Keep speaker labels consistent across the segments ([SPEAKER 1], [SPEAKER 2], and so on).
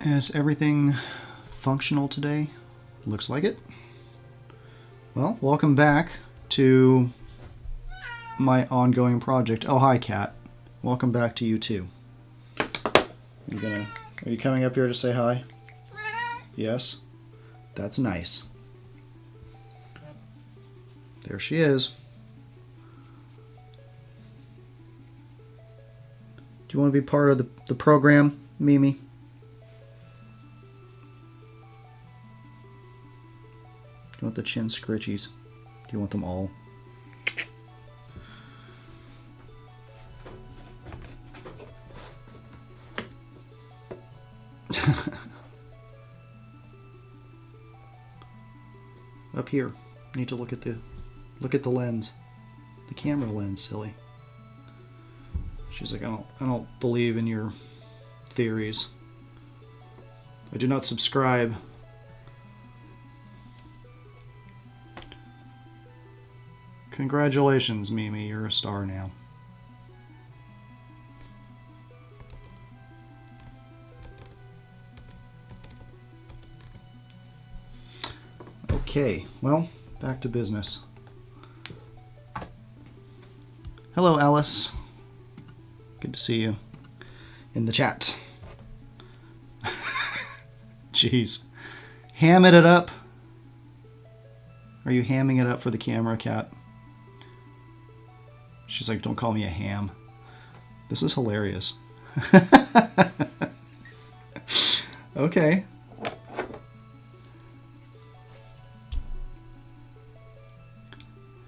[SPEAKER 1] Is everything functional today? Looks like it. Well, welcome back to my ongoing project. Oh, hi, Cat. Welcome back to you too. Are you coming up here to say hi? Yes? That's nice. There she is. Do you want to be part of the program, Mimi? Do you want the chin scritchies? Do you want them all? Up here. Need to look at the lens. The camera lens, silly. She's like, I don't believe in your theories. I do not subscribe. Congratulations, Mimi, you're a star now. Okay, well, back to business. Hello, Alice. Good to see you in the chat. Jeez. Hamming it up. Are you hamming it up for the camera, Cat? She's like, don't call me a ham. This is hilarious. Okay.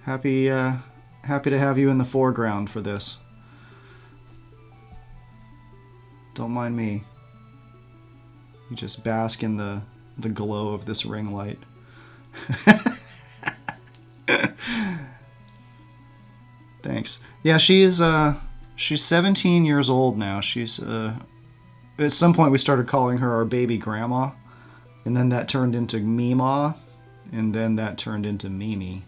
[SPEAKER 1] Happy to have you in the foreground for this. Don't mind me. You just bask in the glow of this ring light. Thanks. Yeah, she's 17 years old now. She's at some point we started calling her our baby grandma, and then that turned into Meemaw, and then that turned into Mimi.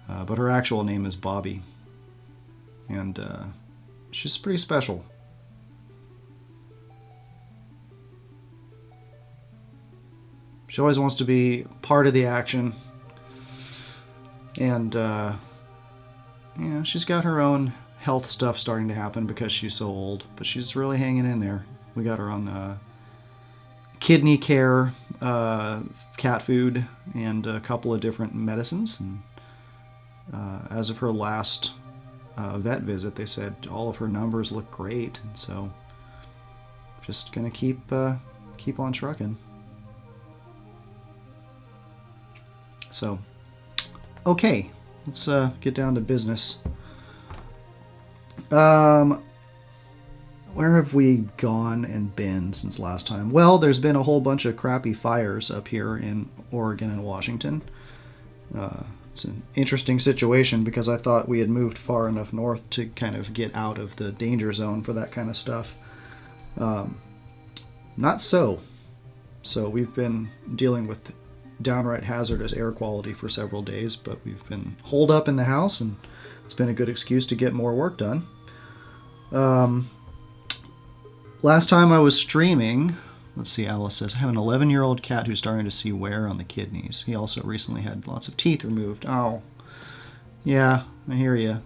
[SPEAKER 1] But her actual name is Bobby, and she's pretty special. She always wants to be part of the action, and yeah, she's got her own health stuff starting to happen because she's so old, but she's really hanging in there. We got her on kidney care, cat food, and a couple of different medicines. And as of her last vet visit, they said all of her numbers look great, and so just gonna keep on trucking. So, okay, let's get down to business. Where have we gone and been since last time? Well, there's been a whole bunch of crappy fires up here in Oregon and Washington. It's an interesting situation because I thought we had moved far enough north to kind of get out of the danger zone for that kind of stuff. Not so. So we've been dealing with downright hazardous air quality for several days, but we've been holed up in the house, and it's been a good excuse to get more work done. Last time I was streaming, let's see, Alice says, I have an 11-year-old cat who's starting to see wear on the kidneys. He also recently had lots of teeth removed. Oh, yeah, I hear you.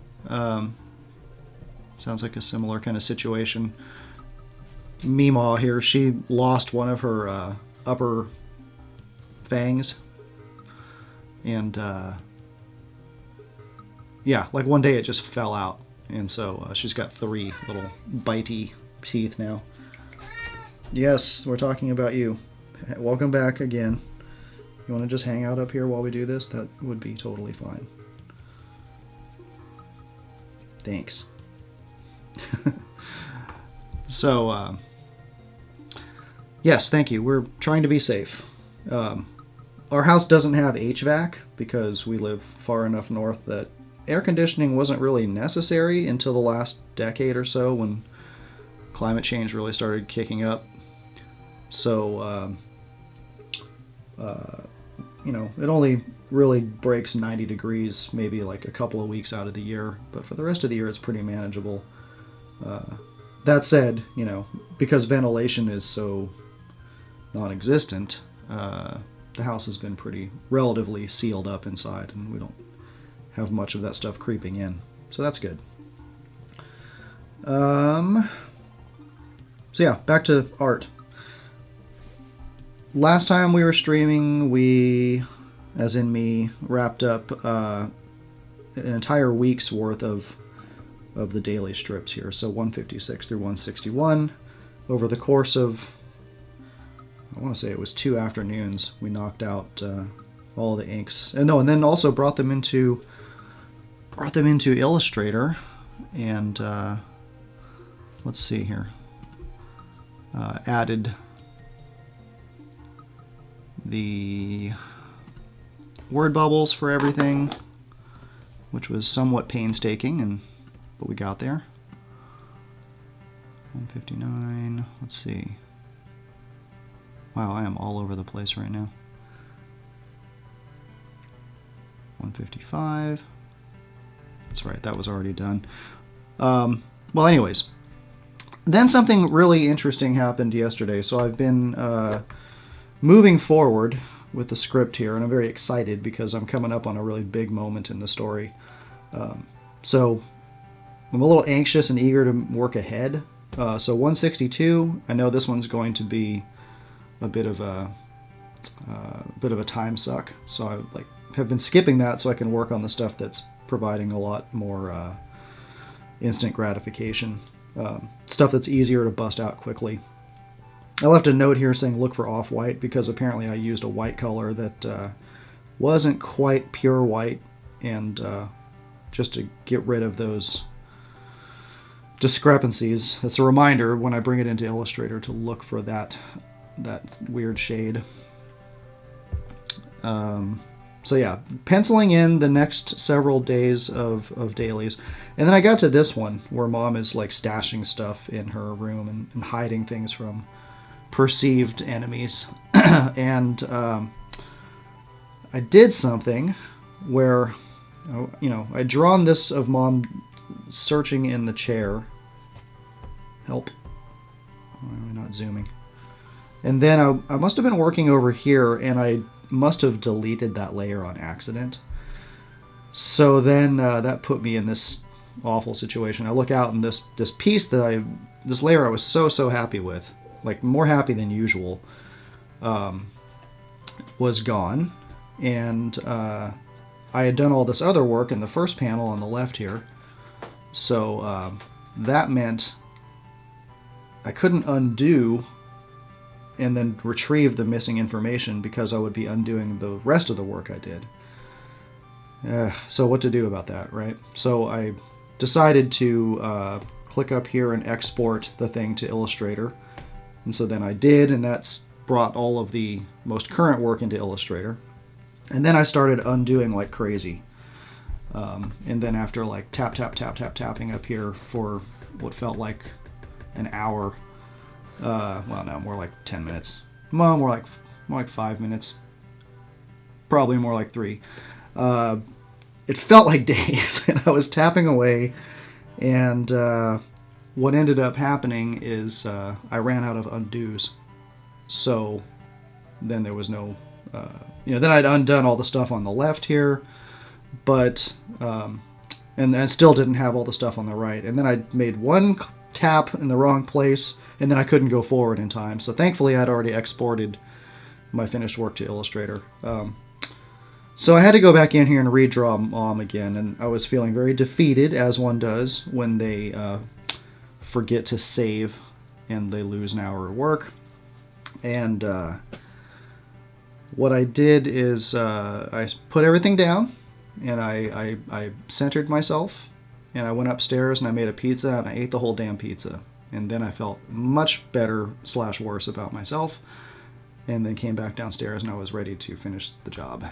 [SPEAKER 1] Sounds like a similar kind of situation. Meemaw here, she lost one of her upper fangs, and yeah, like one day it just fell out, and so she's got 3 little bitey teeth now. Yes, we're talking about you. Welcome back again. You want to just hang out up here while we do this? That would be totally fine. Thanks. So yes, thank you. We're trying to be safe. Our house doesn't have HVAC because we live far enough north that air conditioning wasn't really necessary until the last decade or so when climate change really started kicking up. So, you know, it only really breaks 90 degrees maybe like a couple of weeks out of the year, but for the rest of the year it's pretty manageable. That said, you know, because ventilation is so non-existent, the house has been pretty relatively sealed up inside, and we don't have much of that stuff creeping in. So that's good. So yeah, back to art. Last time we were streaming, we, as in me, wrapped up an entire week's worth of the daily strips here. So 156 through 161. Over the course of, I want to say it was 2 afternoons, we knocked out all the inks. And then also brought them into Illustrator, and let's see here. Added the word bubbles for everything, which was somewhat painstaking, but we got there. 159, let's see. Wow, I am all over the place right now. 155. That's right, that was already done. Well, anyways, then something really interesting happened yesterday. So I've been moving forward with the script here, and I'm very excited because I'm coming up on a really big moment in the story. So I'm a little anxious and eager to work ahead. So 162, I know this one's going to be a bit of a time suck. So I have been skipping that so I can work on the stuff that's providing a lot more instant gratification. Stuff that's easier to bust out quickly. I left a note here saying look for off-white because apparently I used a white color that wasn't quite pure white, and just to get rid of those discrepancies, it's a reminder when I bring it into Illustrator to look for that weird shade. So yeah, penciling in the next several days of dailies. And then I got to this one where Mom is like stashing stuff in her room and hiding things from perceived enemies. And I did something where, I'd drawn this of Mom searching in the chair. Help. Why am I not zooming? And then I must have been working over here, and I must have deleted that layer on accident. So then that put me in this awful situation. I look out, and this piece this layer I was so happy with, like more happy than usual, was gone. And I had done all this other work in the first panel on the left here. So that meant I couldn't undo and then retrieve the missing information because I would be undoing the rest of the work I did. So what to do about that, right? So I decided to click up here and export the thing to Illustrator. And so then I did, and that's brought all of the most current work into Illustrator. And then I started undoing like crazy. And then after like tapping up here for what felt like an hour, well, no, more like 10 minutes. Well, more like 5 minutes. Probably more like 3. It felt like days, and I was tapping away, and what ended up happening is I ran out of undos. So then there was no, then I'd undone all the stuff on the left here, but, and I still didn't have all the stuff on the right. And then I made one tap in the wrong place, and then I couldn't go forward in time. So thankfully I'd already exported my finished work to Illustrator. So I had to go back in here and redraw Mom again, and I was feeling very defeated, as one does when they forget to save and they lose an hour of work. And what I did is I put everything down, and I centered myself, and I went upstairs and I made a pizza, and I ate the whole damn pizza. And then I felt much better / worse about myself, and then came back downstairs and I was ready to finish the job.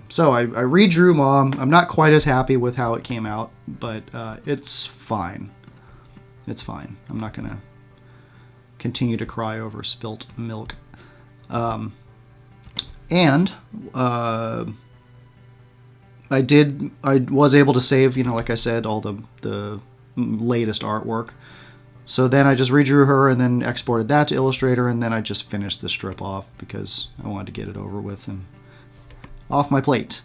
[SPEAKER 1] So I redrew Mom. I'm not quite as happy with how it came out, but it's fine. It's fine. I'm not going to continue to cry over spilt milk. And I was able to save, like I said, all the latest artwork. So then I just redrew her and then exported that to Illustrator, and then I just finished the strip off because I wanted to get it over with and off my plate.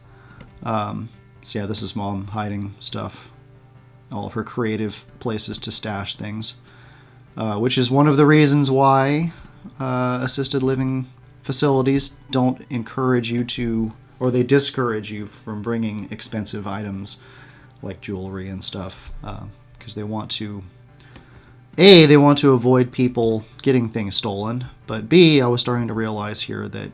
[SPEAKER 1] So yeah, this is Mom hiding stuff, all of her creative places to stash things, which is one of the reasons why assisted living facilities don't encourage you to, or they discourage you from bringing expensive items like jewelry and stuff, because they want to, A, they want to avoid people getting things stolen, but B, I was starting to realize here that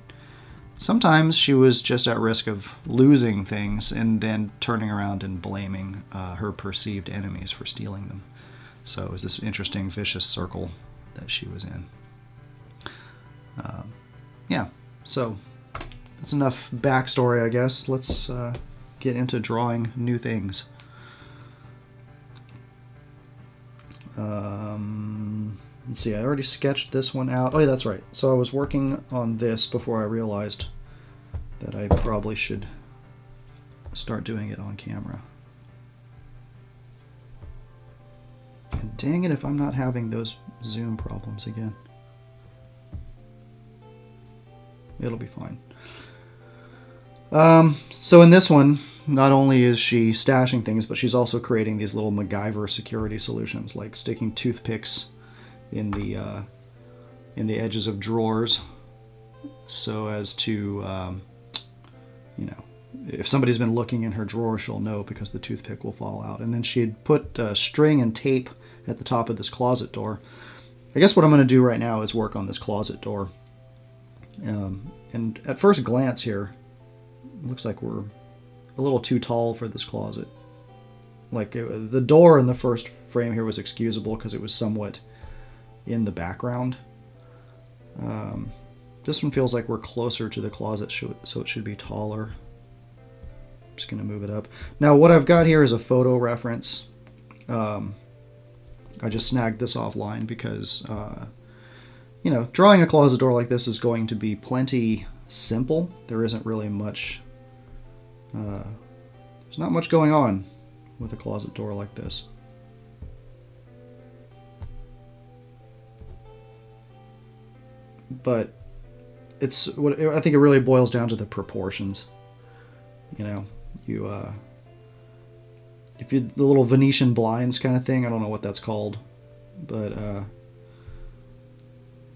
[SPEAKER 1] sometimes she was just at risk of losing things and then turning around and blaming her perceived enemies for stealing them. So it was this interesting vicious circle that she was in. Yeah, so that's enough backstory, I guess. Let's get into drawing new things. Let's see, I already sketched this one out. Oh yeah, that's right. So I was working on this before I realized that I probably should start doing it on camera. And dang it if I'm not having those zoom problems again. It'll be fine. So in this one, not only is she stashing things, but she's also creating these little MacGyver security solutions, like sticking toothpicks in the edges of drawers, so as to, you know, if somebody's been looking in her drawer, she'll know because the toothpick will fall out. And then she had put string and tape at the top of this closet door. I guess what I'm going to do right now is work on this closet door. And at first glance here, it looks like we're a little too tall for this closet. Like the door in the first frame here was excusable because it was somewhat in the background. This one feels like we're closer to the closet, so it should be taller. I'm just going to move it up. Now what I've got here is a photo reference. I just snagged this offline because you know, drawing a closet door like this is going to be plenty simple. There isn't really much, there's not much going on with a closet door like this. But it's what I think it really boils down to the proportions. You know, if you the little Venetian blinds kind of thing, I don't know what that's called, but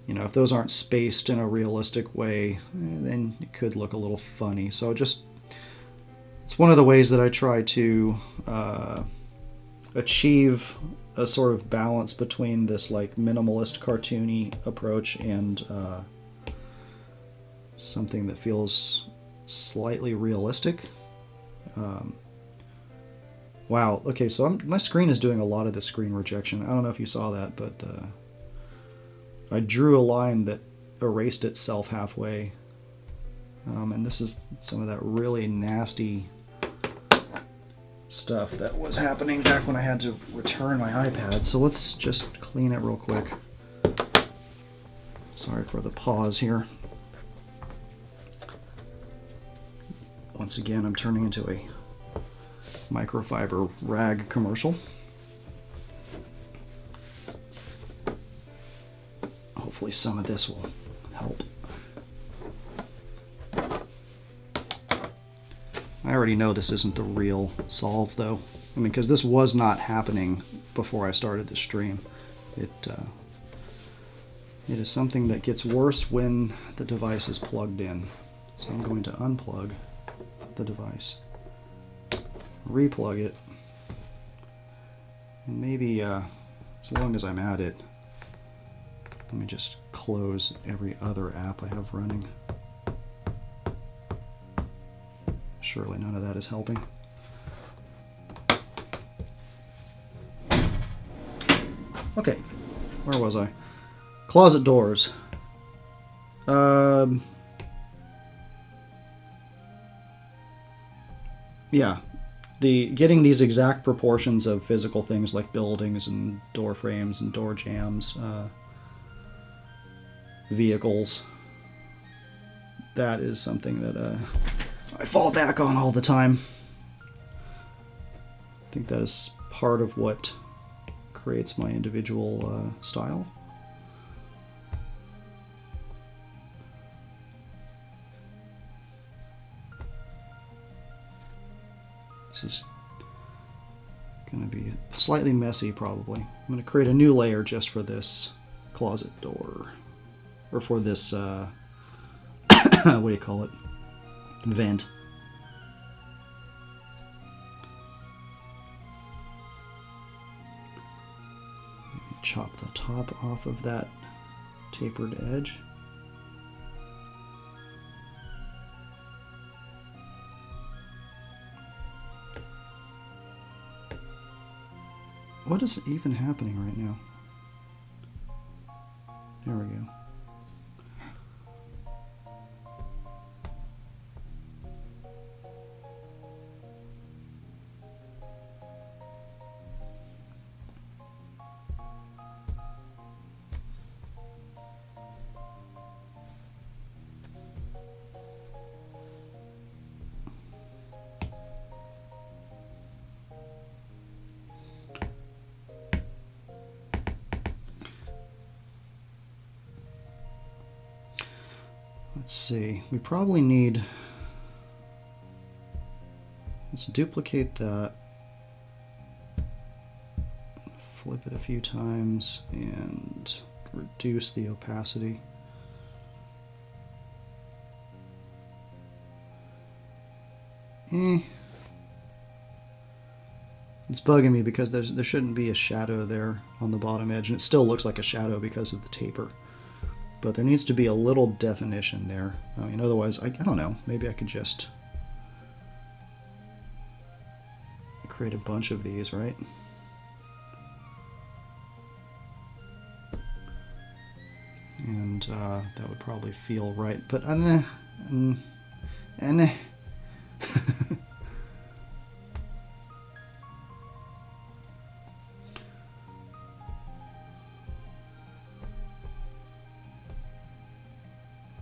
[SPEAKER 1] you know, if those aren't spaced in a realistic way, then it could look a little funny. So it's one of the ways that I try to achieve a sort of balance between this like minimalist cartoony approach and something that feels slightly realistic. Wow, okay, so my screen is doing a lot of the screen rejection. I don't know if you saw that, but I drew a line that erased itself halfway. And this is some of that really nasty stuff that was happening back when I had to return my iPad. So let's just clean it real quick. Sorry for the pause here. Once again, I'm turning into a microfiber rag commercial. Hopefully some of this will help. I already know this isn't the real solve though. I mean, because this was not happening before I started the stream. It is something that gets worse when the device is plugged in. So I'm going to unplug the device, replug it, and maybe as long as I'm at it, let me just close every other app I have running. Surely none of that is helping. Okay, where was I? Closet doors. Yeah, getting these exact proportions of physical things like buildings and door frames and door jambs, vehicles, that is something that I fall back on all the time. I think that is part of what creates my individual style. This is going to be slightly messy probably. I'm going to create a new layer just for this closet door, or for this what do you call it, vent. Chop the top off of that tapered edge. What is even happening right now? There we go. Let's see, we probably need, let's duplicate that, flip it a few times, and reduce the opacity. It's bugging me because there shouldn't be a shadow there on the bottom edge, and it still looks like a shadow because of the taper. But there needs to be a little definition there. I mean, otherwise, I don't know, maybe I could just create a bunch of these, right? And that would probably feel right, but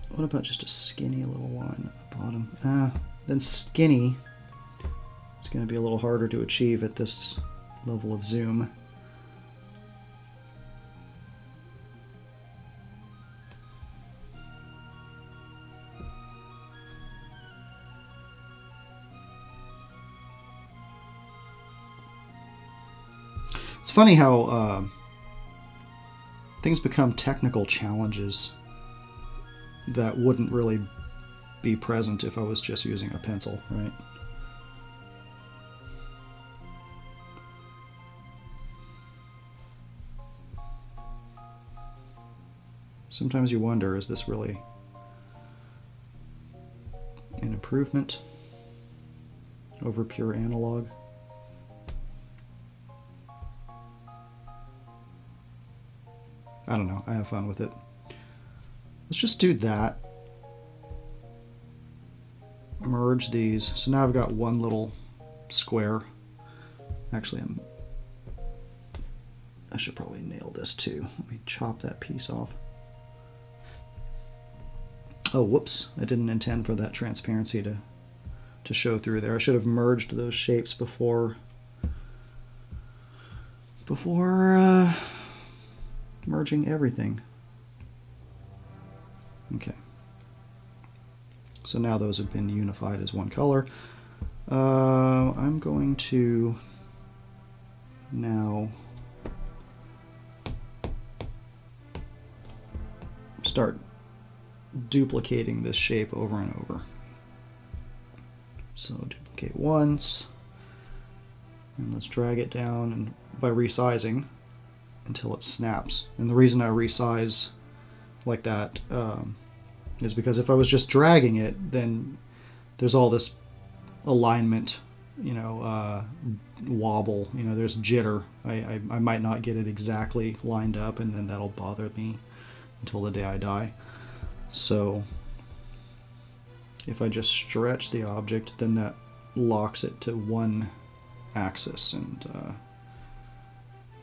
[SPEAKER 1] what about just a skinny little line at the bottom? Then skinny, it's going to be a little harder to achieve at this level of zoom. It's funny how things become technical challenges that wouldn't really be present if I was just using a pencil, right? Sometimes you wonder, is this really an improvement over pure analog? I don't know, I have fun with it. Let's just do that. Merge these. So now I've got one little square. Actually, I should probably nail this too. Let me chop that piece off. Oh, whoops. I didn't intend for that transparency to show through there. I should have merged those shapes before merging everything. Okay. So now those have been unified as one color. I'm going to now start duplicating this shape over and over. So duplicate once, and let's drag it down, and by resizing until it snaps. And the reason I resize like that is because if I was just dragging it, then there's all this alignment, you know, wobble, you know, there's jitter. I might not get it exactly lined up, and then that'll bother me until the day I die. So if I just stretch the object, then that locks it to one axis, and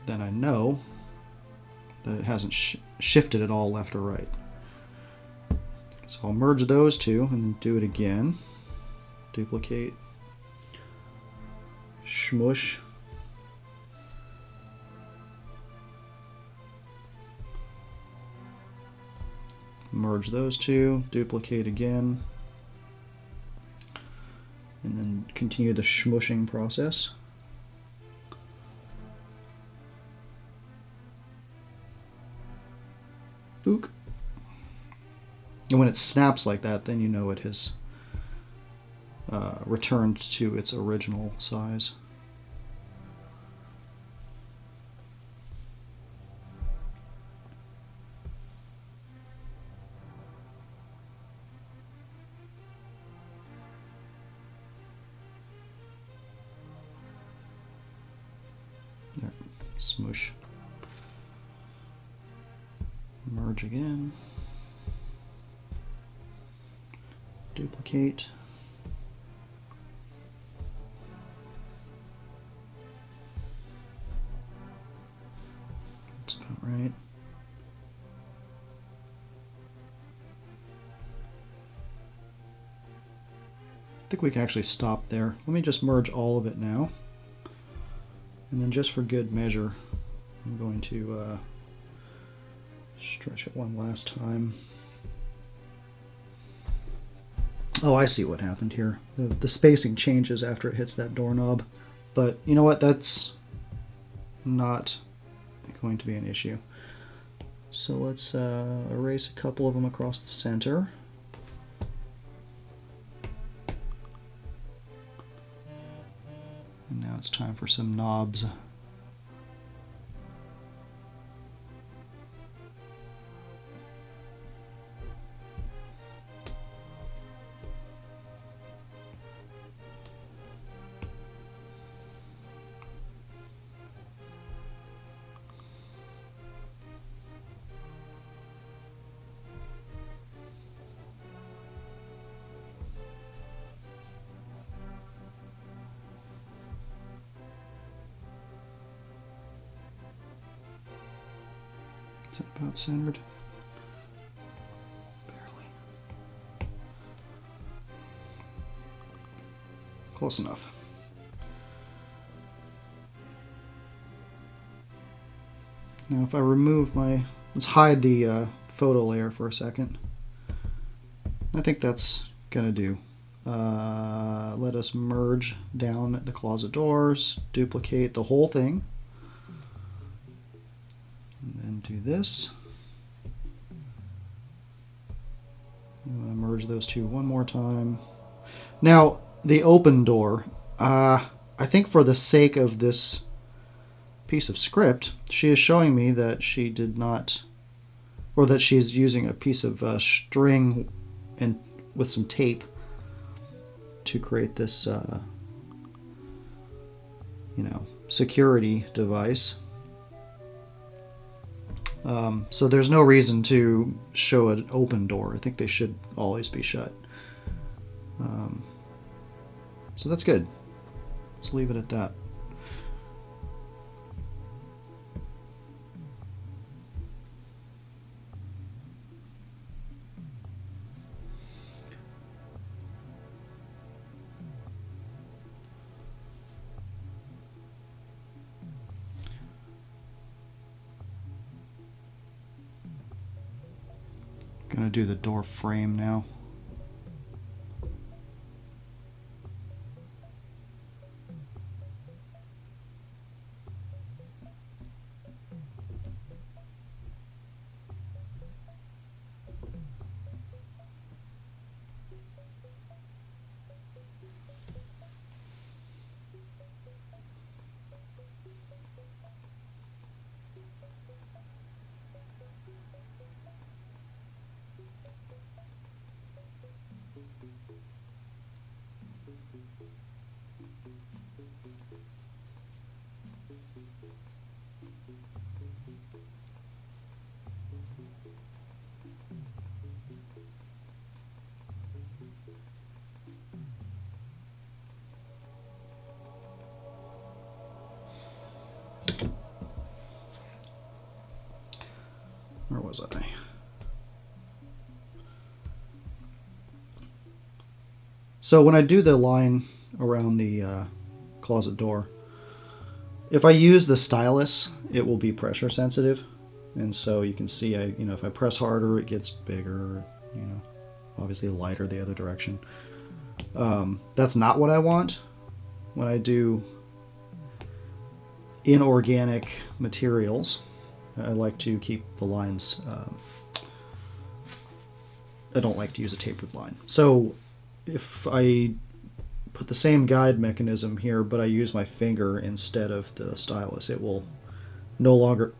[SPEAKER 1] then I know that it hasn't shifted at all left or right. So I'll merge those two and then do it again. Duplicate, smush, Merge those two, duplicate again, and then continue the smushing process. Book. And when it snaps like that, then you know it has returned to its original size. There, smush. Merge again. Duplicate. That's about right. I think we can actually stop there. Let me just merge all of it now. And then just for good measure, I'm going to stretch it one last time. Oh, I see what happened here. The spacing changes after it hits that doorknob. But you know what? That's not going to be an issue. So let's erase a couple of them across the center. And now it's time for some knobs. Is that about centered? Barely. Close enough. Now if I remove my, let's hide the photo layer for a second. I think that's gonna do. Let us merge down the closet doors, duplicate the whole thing, and then do this. I'm gonna merge those two one more time. Now the open door, I think for the sake of this piece of script, she is showing me that she did not, or that she's using a piece of string and with some tape to create this, security device. So there's no reason to show an open door. I think they should always be shut. So that's good. Let's leave it at that. Gonna do the door frame now. Where was I? So when I do the line around the closet door, if I use the stylus, it will be pressure sensitive. And so you can see, if I press harder, it gets bigger, obviously lighter the other direction. That's not what I want when I do inorganic materials. I like to keep the lines, I don't like to use a tapered line. So if I put the same guide mechanism here, but I use my finger instead of the stylus, it will no longer,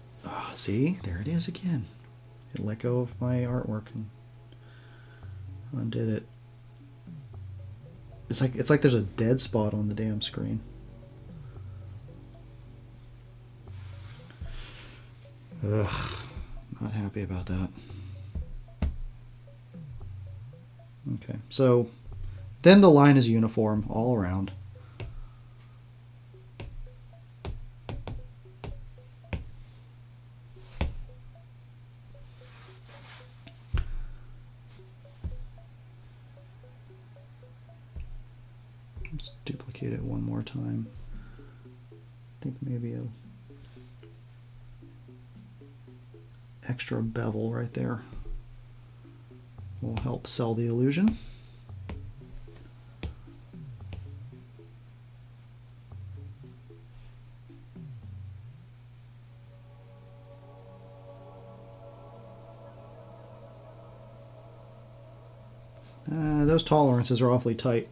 [SPEAKER 1] see, there it is again. It let go of my artwork and undid it. It's like there's a dead spot on the damn screen. Ugh, not happy about that. Okay, so then the line is uniform all around. Let's duplicate it one more time. I think maybe a extra bevel right there will help sell the illusion. Those tolerances are awfully tight.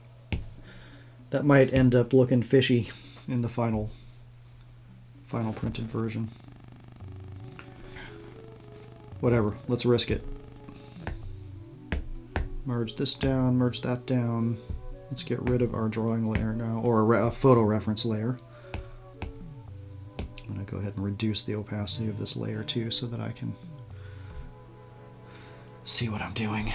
[SPEAKER 1] That might end up looking fishy in the final printed version. Whatever, let's risk it. Merge this down, merge that down. Let's get rid of our drawing layer now, or a photo reference layer. I'm going to go ahead and reduce the opacity of this layer too so that I can see what I'm doing.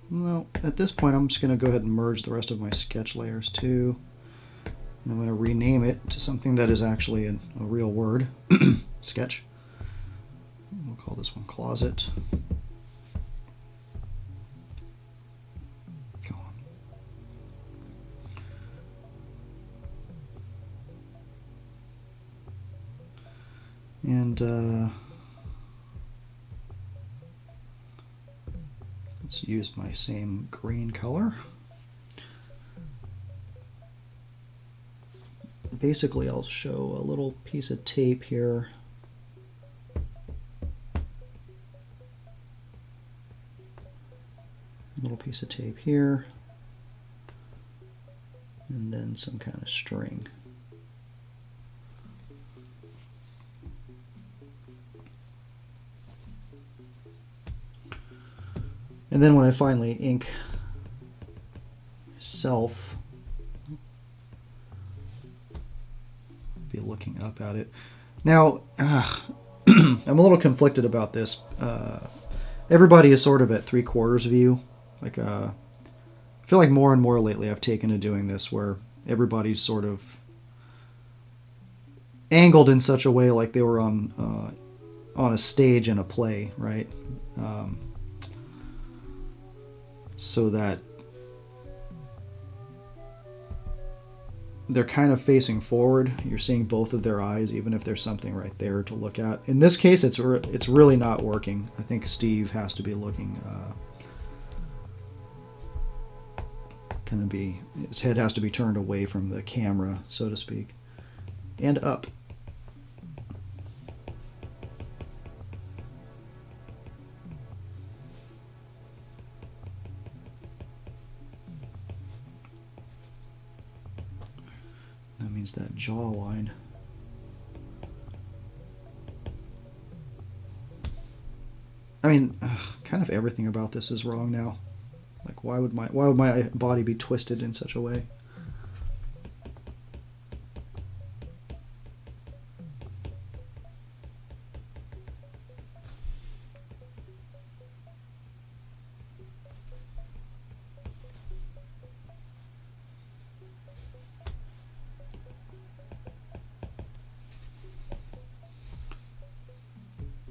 [SPEAKER 1] No, at this point I'm just going to go ahead and merge the rest of my sketch layers too. And I'm going to rename it to something that is actually a real word, sketch. We'll call this one closet. Go on. And let's use my same green color. Basically, I'll show a little piece of tape here. A little piece of tape here. And then some kind of string. And then when I finally ink myself, be looking up at it. Now, I'm a little conflicted about this. Everybody is sort of at 3/4 view. Like, I feel like more and more lately I've taken to doing this where everybody's sort of angled in such a way like they were on a stage in a play, right? So that they're kind of facing forward. You're seeing both of their eyes, even if there's something right there to look at. In this case, it's really not working. I think Steve has to be looking, his head has to be turned away from the camera, so to speak, and up. That means that jawline. I mean, kind of everything about this is wrong now. Like, why would my body be twisted in such a way?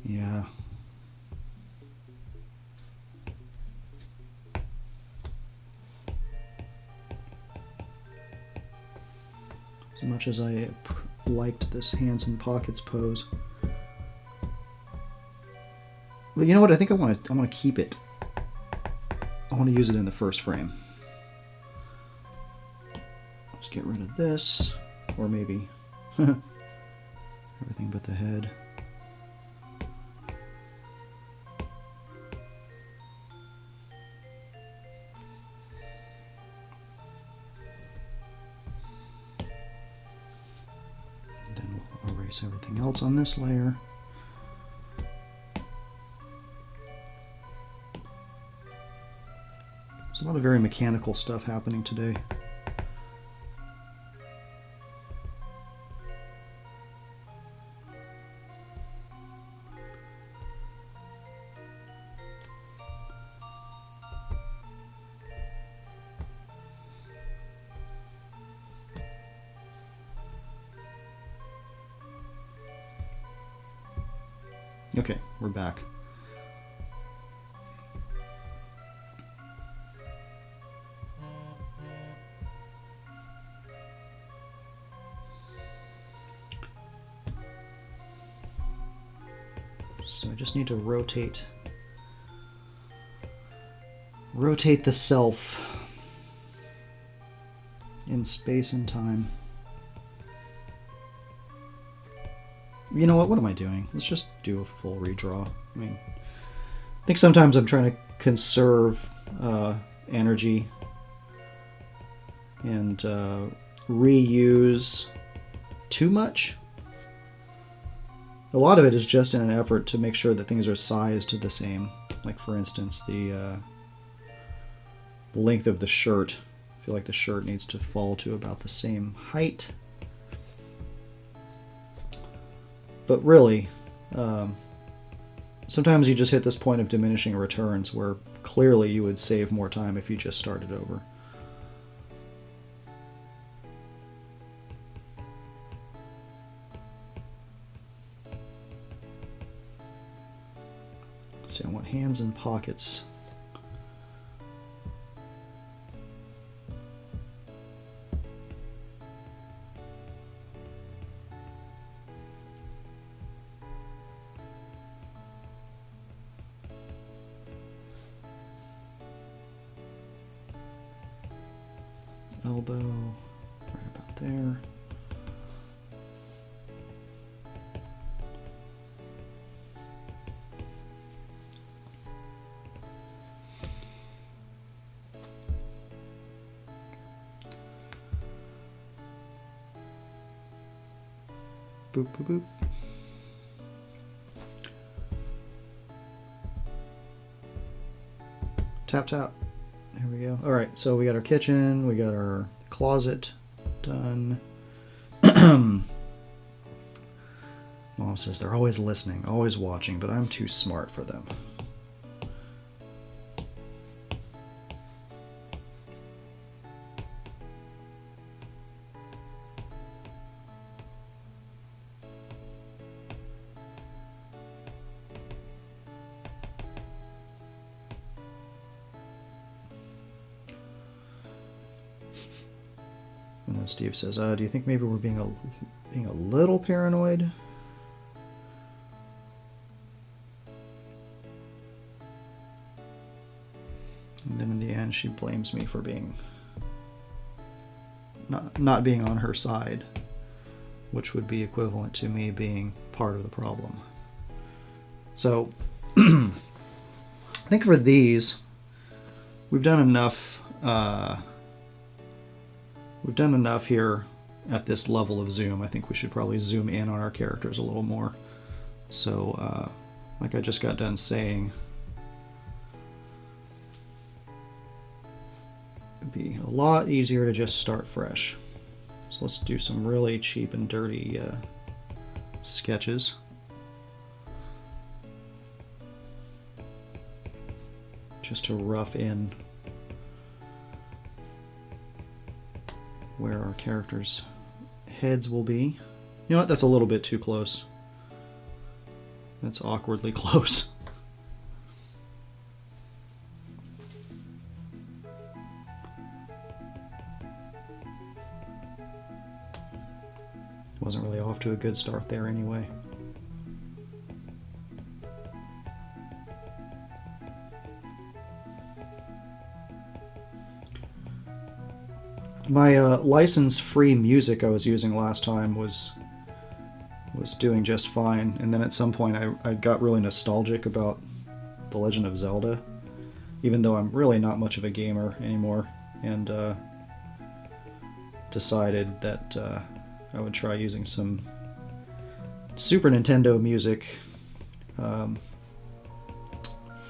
[SPEAKER 1] Yeah. as much as I liked this hands and pockets pose. But you know what? I think I want to keep it. I want to use it in the first frame. Let's get rid of this, or maybe everything but the head. And then we'll erase everything else on this layer. There's a lot of very mechanical stuff happening today. Okay, we're back. So I just need to rotate the self in space and time. You know what? What am I doing? Let's just do a full redraw. I mean, I think sometimes I'm trying to conserve energy and reuse too much. A lot of it is just in an effort to make sure that things are sized the same. Like, for instance, the length of the shirt. I feel like the shirt needs to fall to about the same height. But really, sometimes you just hit this point of diminishing returns where clearly you would save more time if you just started over. Let's see, I want hands and pockets. Elbow, right about there. Boop, boop, boop. Tap, tap. There we go. All right, so we got our kitchen, we got our closet done. Mom says they're always listening, always watching, but I'm too smart for them. And then Steve says, do you think maybe we're being a little paranoid? And then in the end, she blames me for being not being on her side, which would be equivalent to me being part of the problem. So I think for these, we've done enough. We've done enough here at this level of zoom. I think we should probably zoom in on our characters a little more. So, like I just got done saying, it'd be a lot easier to just start fresh. So let's do some really cheap and dirty sketches. Just to rough in where our characters' heads will be. You know what? That's a little bit too close. That's awkwardly close. off to a good start there anyway. My license-free music I was using last time was doing just fine, and then at some point I got really nostalgic about The Legend of Zelda, even though I'm really not much of a gamer anymore, and decided that I would try using some Super Nintendo music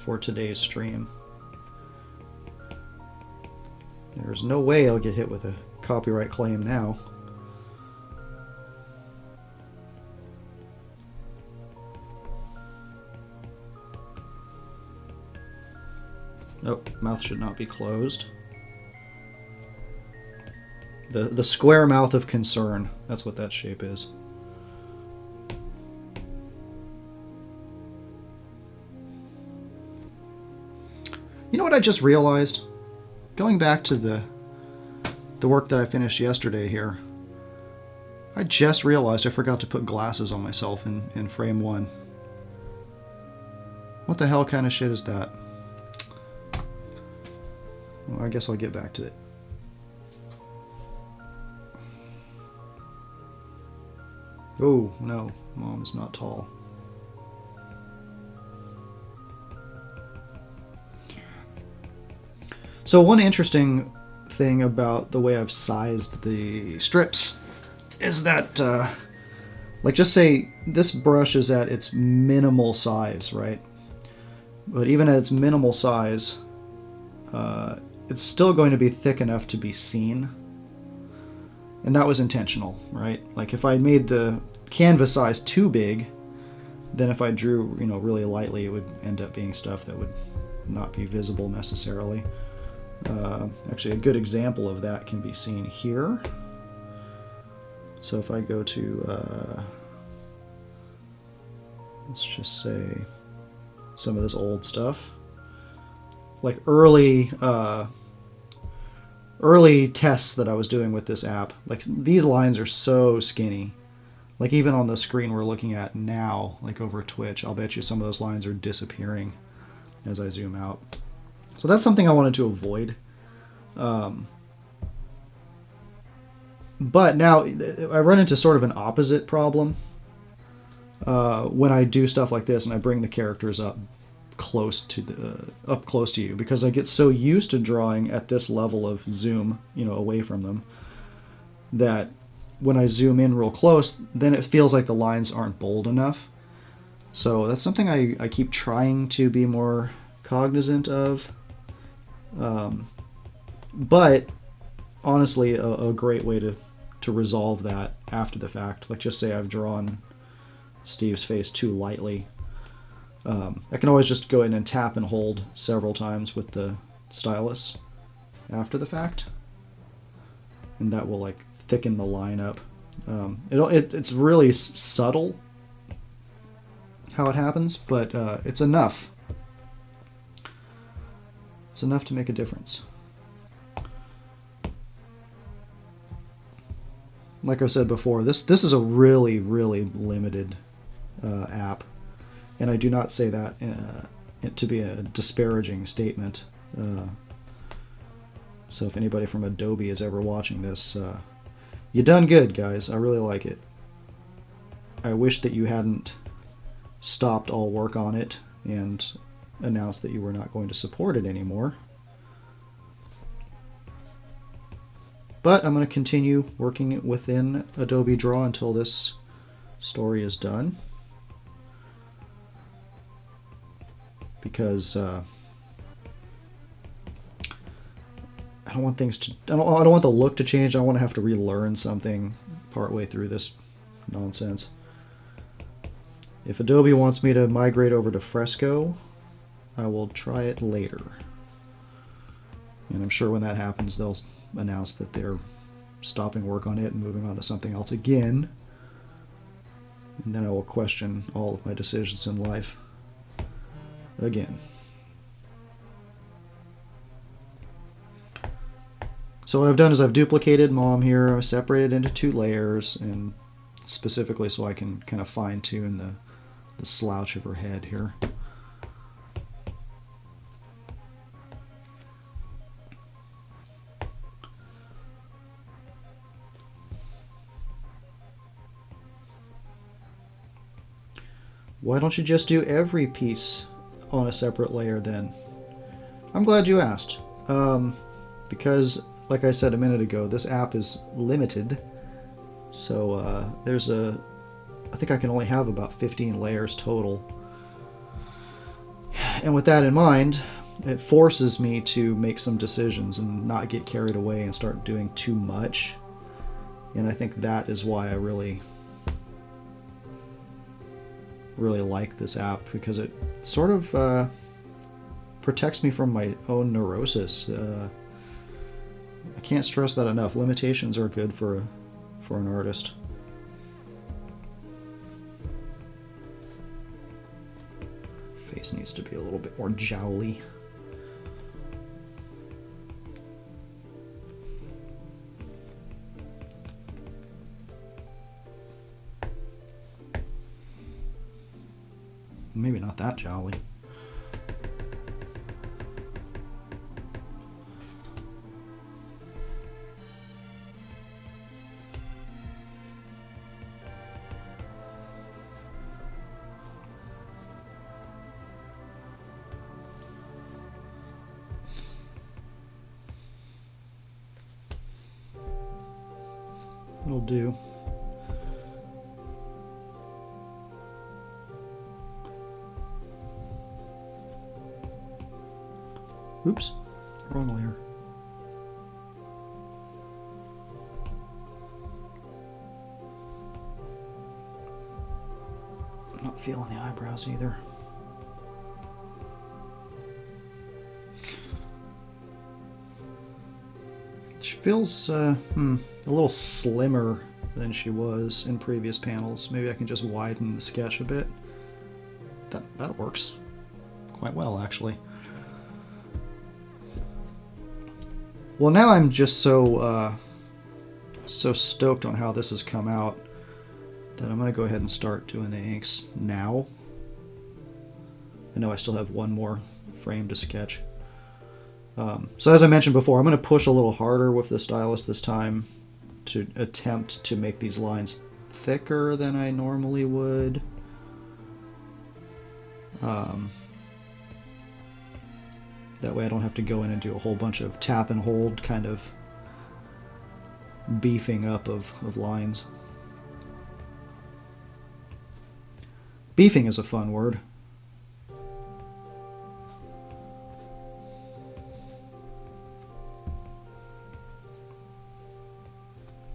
[SPEAKER 1] for today's stream. There's no way I'll get hit with a copyright claim now. Oh, mouth should not be closed. The square mouth of concern. That's what that shape is. You know what I just realized? Going back to the work that I finished yesterday here, I just realized I forgot to put glasses on myself in frame 1. What the hell kind of shit is that? Well, I guess I'll get back to it. Oh, no. Mom is not tall. So one interesting thing about the way I've sized the strips is that, like, just say this brush is at its minimal size, right? But even at its minimal size, it's still going to be thick enough to be seen. And that was intentional, right? Like, if I made the canvas size too big, then if I drew, you know, really lightly, it would end up being stuff that would not be visible necessarily. Actually, a good example of that can be seen here. So if I go to, let's just say, some of this old stuff, like early tests that I was doing with this app, like these lines are so skinny. Like even on the screen we're looking at now, like over Twitch, I'll bet you some of those lines are disappearing as I zoom out. So that's something I wanted to avoid. But now I run into sort of an opposite problem when I do stuff like this and I bring the characters up close to you, because I get so used to drawing at this level of zoom, you know, away from them, that when I zoom in real close, then it feels like the lines aren't bold enough. So that's something I keep trying to be more cognizant of. But honestly, a great way to resolve that after the fact, like just say I've drawn Steve's face too lightly, I can always just go in and tap and hold several times with the stylus after the fact, and that will like thicken the line up. It's really subtle how it happens, but it's enough. It's enough to make a difference. Like I said before, this is a really, really limited app, and I do not say that to be a disparaging statement. So if anybody from Adobe is ever watching this, you done good, guys. I really like it. I wish that you hadn't stopped all work on it and announced that you were not going to support it anymore. But I'm going to continue working it within Adobe Draw until this story is done. Because I don't want things to. I don't want the look to change. I want to have to relearn something partway through this nonsense. If Adobe wants me to migrate over to Fresco, I will try it later. And I'm sure when that happens, they'll announce that they're stopping work on it and moving on to something else again. And then I will question all of my decisions in life again. So what I've done is I've duplicated Mom here, I've separated into 2 layers, and specifically so I can kind of fine tune the slouch of her head here. Why don't you just do every piece on a separate layer then? I'm glad you asked. Because, like I said a minute ago, this app is limited. So I think I can only have about 15 layers total. And with that in mind, it forces me to make some decisions and not get carried away and start doing too much. And I think that is why I really like this app, because it sort of protects me from my own neurosis. I can't stress that enough. Limitations are good for an artist. Face needs to be a little bit more jowly. Maybe not that jolly. It'll do. Oops, wrong layer. I'm not feeling the eyebrows either. She feels a little slimmer than she was in previous panels. Maybe I can just widen the sketch a bit. That works quite well, actually. Well, now I'm just so stoked on how this has come out that I'm going to go ahead and start doing the inks now. I know I still have one more frame to sketch. So as I mentioned before, I'm going to push a little harder with the stylus this time to attempt to make these lines thicker than I normally would. That way I don't have to go in and do a whole bunch of tap and hold kind of beefing up of lines. Beefing is a fun word.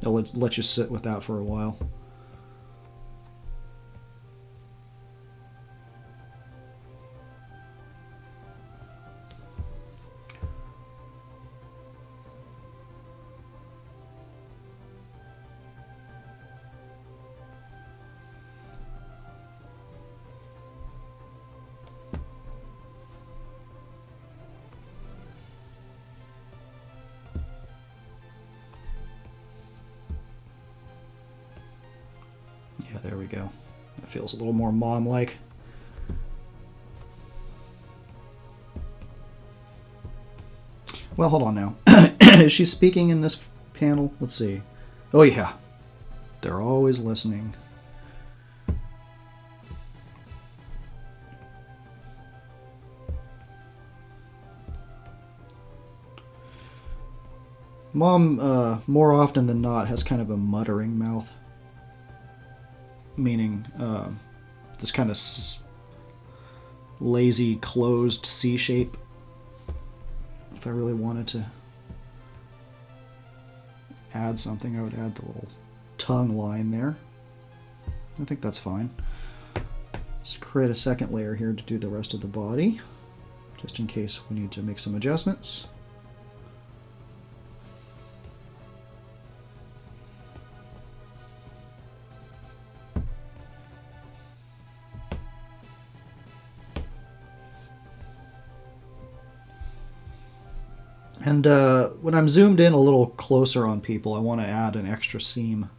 [SPEAKER 1] I'll let you sit with that for a while. Yeah, there we go. That feels a little more mom-like. Well, hold on now. Is she speaking in this panel? Let's see. Oh yeah. They're always listening. Mom, more often than not, has kind of a muttering mouth. Meaning this kind of lazy, closed C shape. If I really wanted to add something, I would add the little tongue line there. I think that's fine. Let's create a second layer here to do the rest of the body, just in case we need to make some adjustments. And when I'm zoomed in a little closer on people, I want to add an extra seam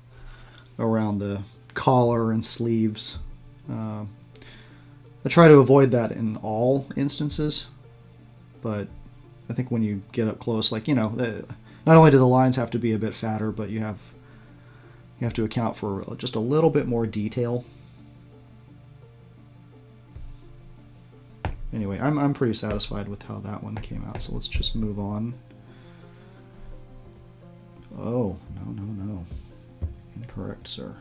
[SPEAKER 1] around the collar and sleeves. I try to avoid that in all instances, but I think when you get up close, like, you know, not only do the lines have to be a bit fatter, but you have to account for just a little bit more detail. Anyway, I'm pretty satisfied with how that one came out, so let's just move on. Oh, no. Incorrect, sir.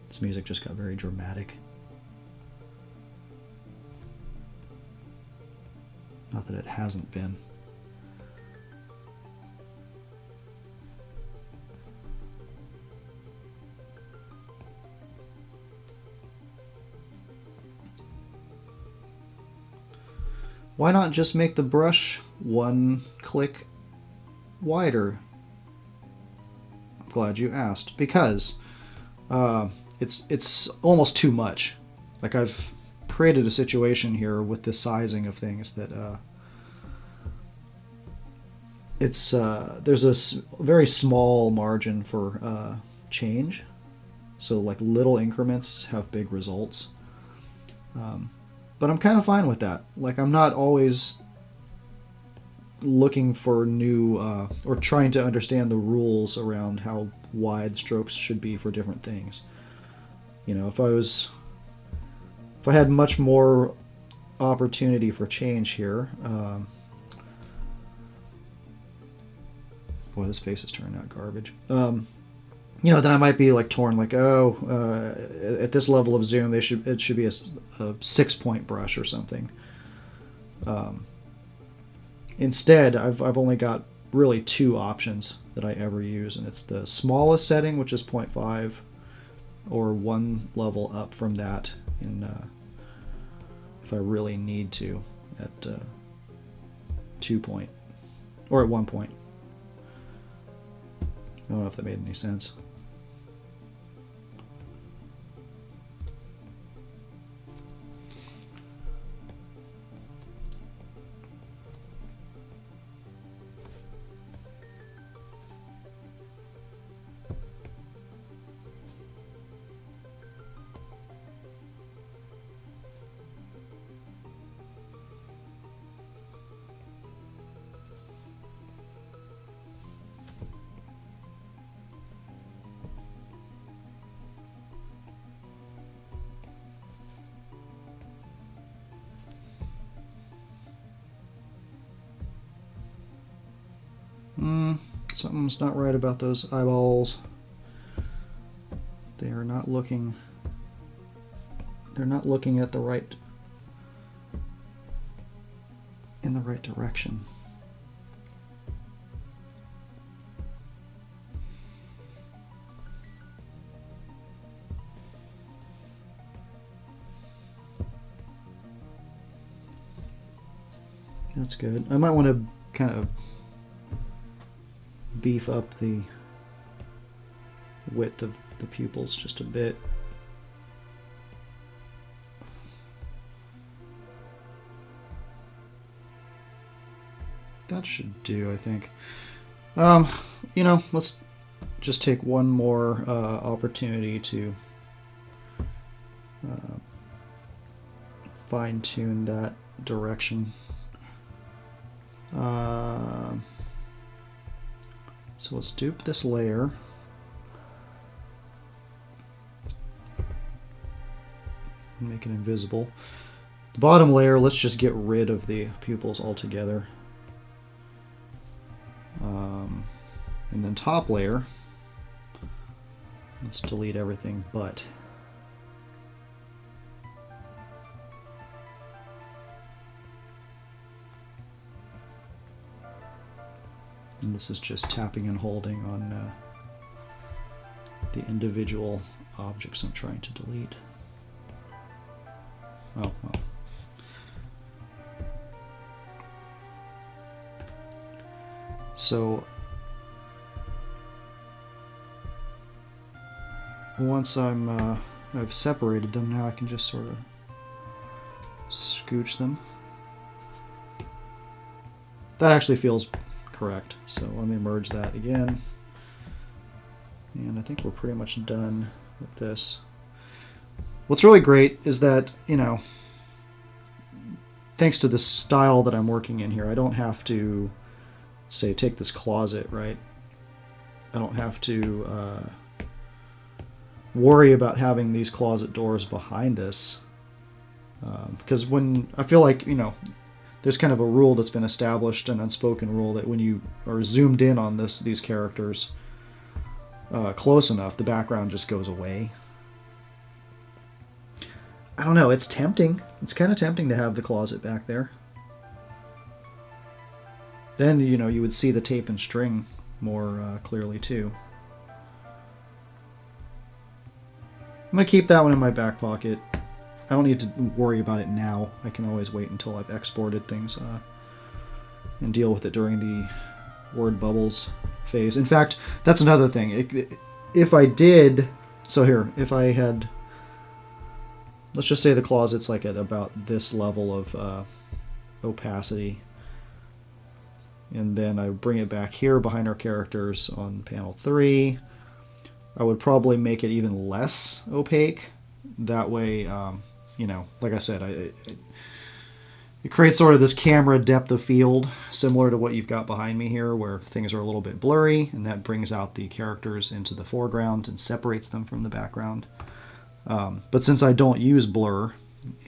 [SPEAKER 1] This music just got very dramatic. Not that it hasn't been. Why not just make the brush one click wider? I'm glad you asked, because it's almost too much. Like, I've created a situation here with the sizing of things that there's a very small margin for change, so like little increments have big results. But I'm kind of fine with that. Like, I'm not always looking for new or trying to understand the rules around how wide strokes should be for different things. You know, if I had much more opportunity for change here. Boy, this face is turning out garbage. You know, then I might be like torn, like, oh, at this level of zoom, it should be a 6-point brush or something. Instead, I've only got really 2 options that I ever use, and it's the smallest setting, which is 0.5, or 1 level up from that in if I really need to at 2 point or at 1 point. I don't know if that made any sense. Something's not right about those eyeballs. They are not looking. They're not looking at the right, in the right direction. That's good. I might want to kind of beef up the width of the pupils just a bit. That should do, I think. You know, let's just take one more opportunity to fine-tune that direction. So let's dupe this layer. And make it invisible. The bottom layer, let's just get rid of the pupils altogether. And then top layer, let's delete everything but. And this is just tapping and holding on the individual objects I'm trying to delete. Oh, well. So once I've separated them, now I can just sort of scooch them. that actually feels correct. So let me merge that again. And I think we're pretty much done with this. What's really great is that, you know, thanks to the style that I'm working in here, I don't have to, say, take this closet, right? I don't have to worry about having these closet doors behind us. Because when, I feel like, you know, there's kind of a rule that's been established, an unspoken rule, that when you are zoomed in on these characters close enough, the background just goes away. I don't know, it's tempting. It's kind of tempting to have the closet back there. Then, you know, you would see the tape and string more clearly too. I'm going to keep that one in my back pocket. I don't need to worry about it now. I can always wait until I've exported things and deal with it during the word bubbles phase. In fact, that's another thing. If I did, so here, if I had, let's just say the closet's like at about this level of opacity, and then I bring it back here behind our characters on panel 3, I would probably make it even less opaque. That way, you know, like I said, it creates sort of this camera depth of field, similar to what you've got behind me here, where things are a little bit blurry, and that brings out the characters into the foreground and separates them from the background. But since I don't use blur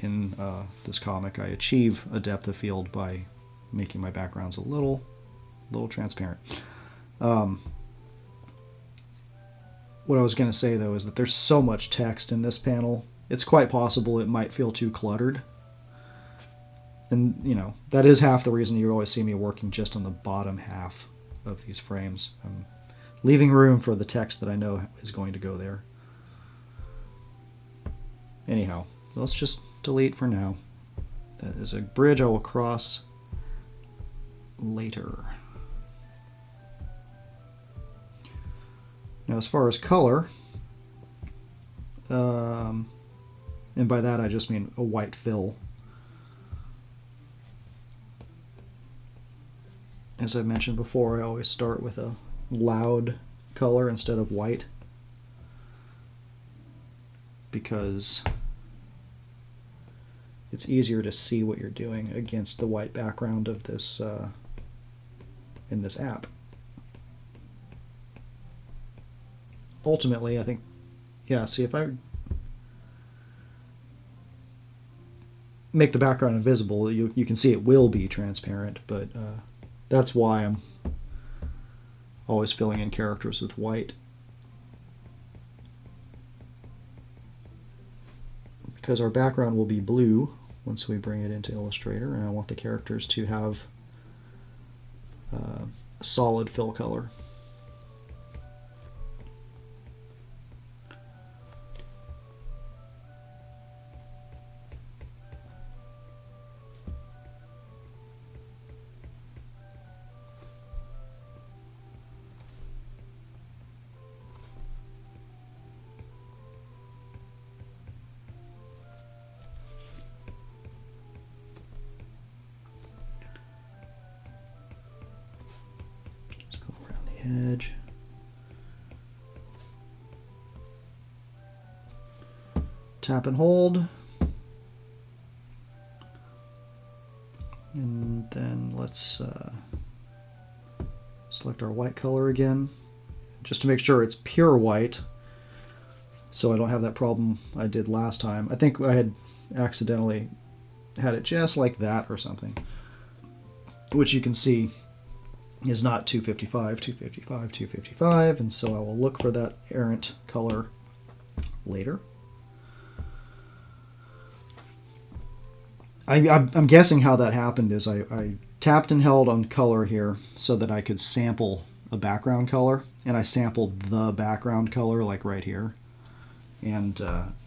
[SPEAKER 1] in this comic, I achieve a depth of field by making my backgrounds a little transparent. What I was going to say, though, is that there's so much text in this panel, it's quite possible it might feel too cluttered. And, you know, that is half the reason you always see me working just on the bottom half of these frames. I'm leaving room for the text that I know is going to go there. Anyhow, let's just delete for now. That is a bridge I will cross later. Now, as far as color, and by that I just mean a white fill. As I mentioned before, I always start with a loud color instead of white, because it's easier to see what you're doing against the white background of this in this app. Ultimately, I think, yeah, see, if I make the background invisible, you can see it will be transparent, but that's why I'm always filling in characters with white. Because our background will be blue once we bring it into Illustrator, and I want the characters to have a solid fill color. Edge. Tap and hold. And then let's select our white color again, just to make sure it's pure white, so I don't have that problem I did last time. I think I had accidentally had it just like that or something, which you can see is not 255, 255, 255, and so I will look for that errant color later. I'm guessing how that happened is I tapped and held on color here so that I could sample a background color, and I sampled the background color like right here, and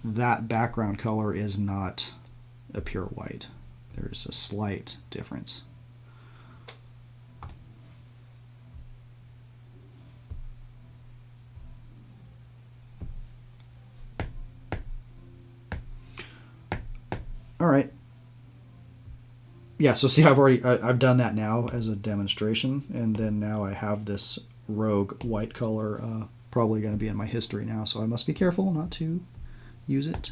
[SPEAKER 1] that background color is not a pure white. There's a slight difference. All right. yeah, so see, I've done that now as a demonstration, and then now I have this rogue white color probably going to be in my history now, so I must be careful not to use it.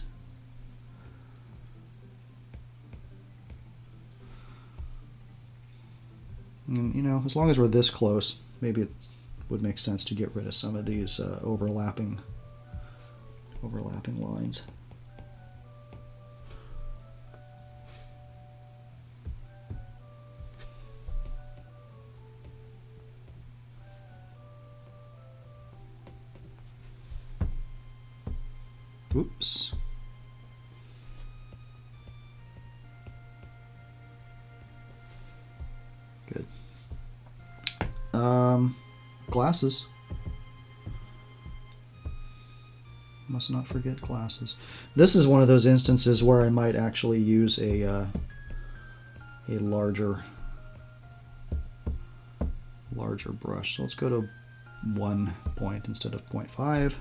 [SPEAKER 1] And, you know, as long as we're this close, maybe it would make sense to get rid of some of these overlapping lines. Oops. Good. Glasses. Must not forget glasses. This is one of those instances where I might actually use a larger brush. So let's go to 1 point instead of 0.5.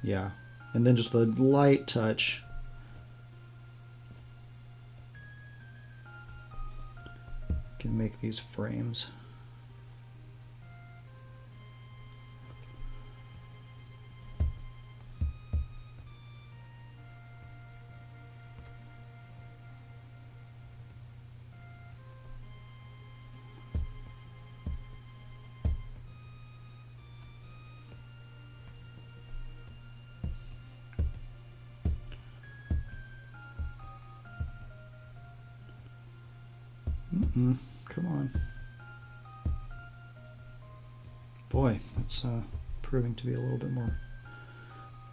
[SPEAKER 1] Yeah, and then just the light touch. Can make these frames. Come on. Boy, that's proving to be a little bit more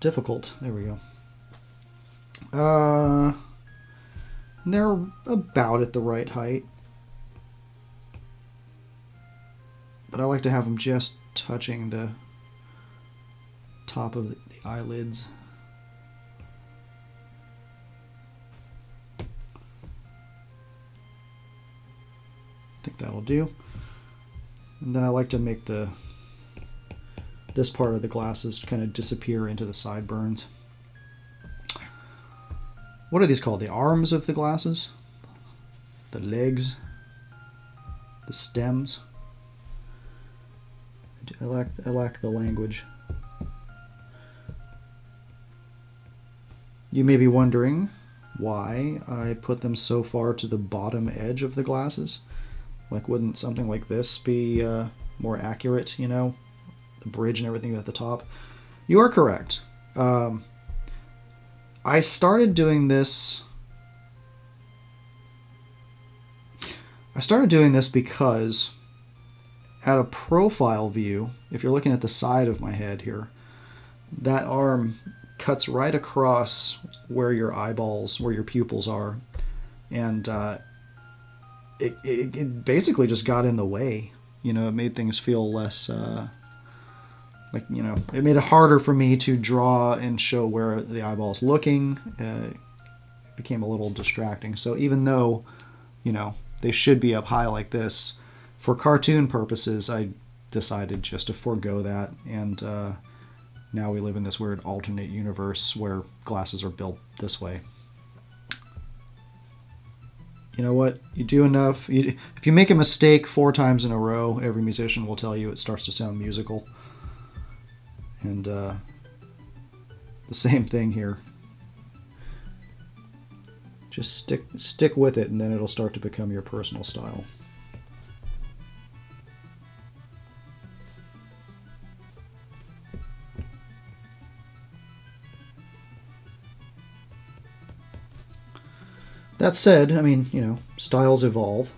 [SPEAKER 1] difficult. There we go. They're about at the right height. But I like to have them just touching the top of the eyelids. I think that'll do. And then I like to make this part of the glasses kind of disappear into the sideburns. What are these called? The arms of the glasses? The legs? The stems? I lack the language. You may be wondering why I put them so far to the bottom edge of the glasses. Like, wouldn't something like this be more accurate, you know? The bridge and everything at the top. You are correct. I started doing this... because at a profile view, if you're looking at the side of my head here, that arm cuts right across where your eyeballs, where your pupils are, and it basically just got in the way. You know, it made things feel less, like, you know, it made it harder for me to draw and show where the eyeball's looking. It became a little distracting. So even though, you know, they should be up high like this, for cartoon purposes, I decided just to forego that, and now we live in this weird alternate universe where glasses are built this way. You know what? You do enough. If you make a mistake 4 times in a row, every musician will tell you it starts to sound musical. And the same thing here. Just stick with it, and then it'll start to become your personal style. That said, I mean, you know, styles evolve.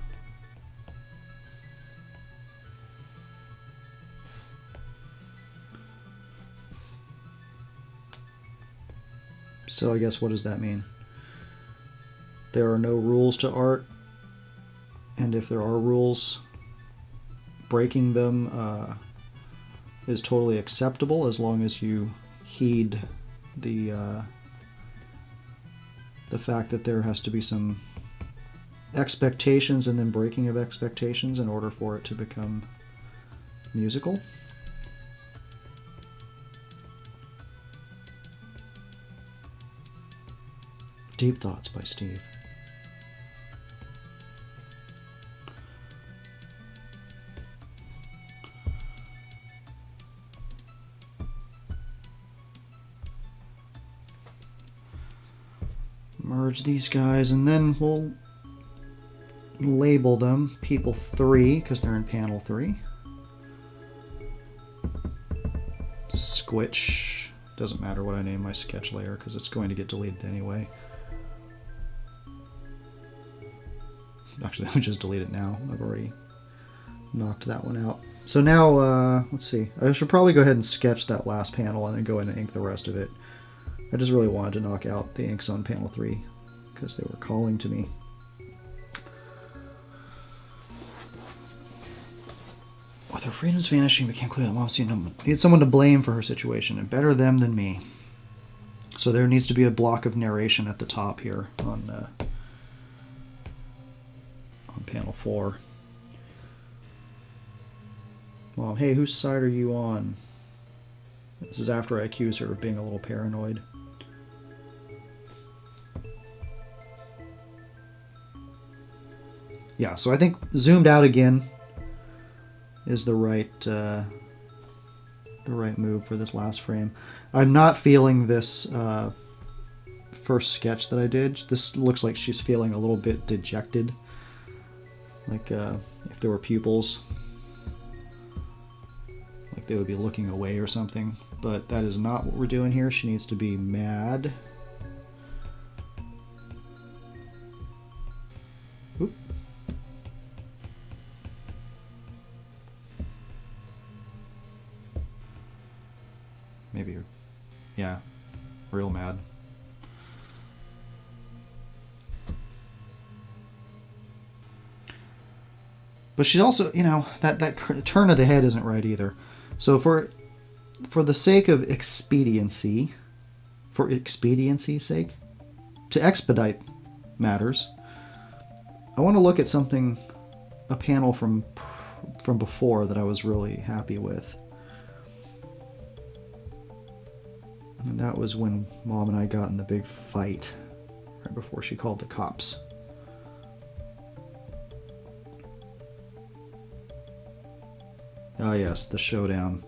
[SPEAKER 1] So I guess what does that mean? There are no rules to art, and if there are rules, breaking them is totally acceptable as long as you heed the fact that there has to be some expectations and then breaking of expectations in order for it to become musical. Deep Thoughts by Steve. merge these guys, and then we'll label them people 3 because they're in panel 3. Squitch. Doesn't matter what I name my sketch layer because it's going to get deleted anyway. Actually, let me just delete it now. I've already knocked that one out. So now, let's see. I should probably go ahead and sketch that last panel and then go in and ink the rest of it. I just really wanted to knock out the inks on panel 3 because they were calling to me. With her freedom's vanishing, became clear that Mom needed someone to blame for her situation, and better them than me. So there needs to be a block of narration at the top here on panel 4. Mom, hey, whose side are you on? This is after I accuse her of being a little paranoid. Yeah, so I think zoomed out again is the right move for this last frame. I'm not feeling this first sketch that I did. This looks like she's feeling a little bit dejected, like if there were pupils, like they would be looking away or something. But that is not what we're doing here. She needs to be mad. Oop. Maybe, yeah, real mad. But she's also, you know, that turn of the head isn't right either. So for the sake of expediency, for expediency's sake, to expedite matters, I want to look at something, a panel from before that I was really happy with. And that was when Mom and I got in the big fight right before she called the cops. Oh yes, the showdown.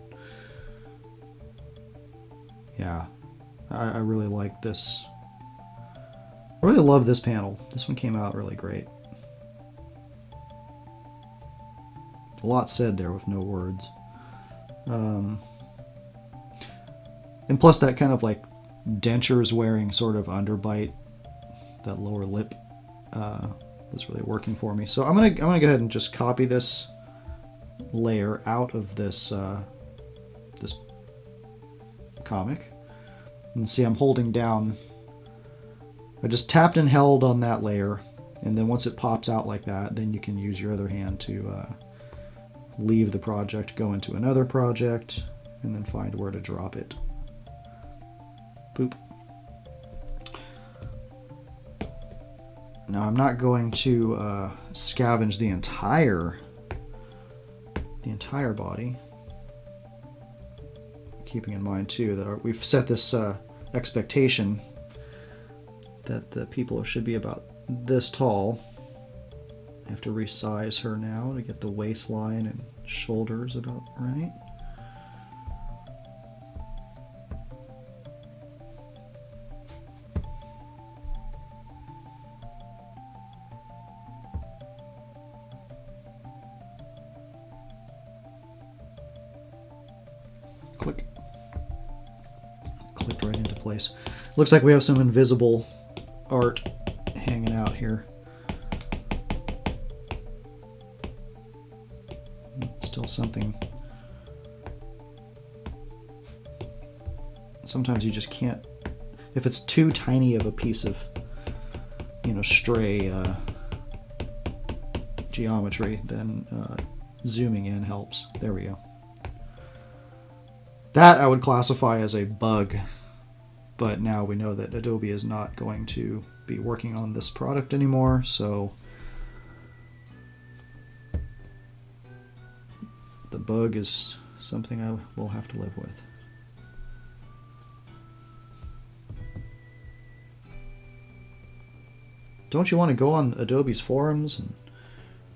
[SPEAKER 1] Yeah, I really like this. I really love this panel. This one came out really great. A lot said there with no words. And plus that kind of like dentures wearing sort of underbite, that lower lip was really working for me. So I'm gonna go ahead and just copy this layer out of this this comic, and see I'm holding down. I just tapped and held on that layer, and then once it pops out like that, then you can use your other hand to leave the project, go into another project, and then find where to drop it. Boop. Now I'm not going to scavenge the entire body. Keeping in mind too that we've set this expectation that the people should be about this tall. I have to resize her now to get the waistline and shoulders about right. Click. Clicked right into place. Looks like we have some invisible art hanging out here. Still something. Sometimes you just can't, if it's too tiny of a piece of, you know, stray geometry, then zooming in helps. There we go. That I would classify as a bug, but now we know that Adobe is not going to be working on this product anymore, so the bug is something I will have to live with. Don't you want to go on Adobe's forums and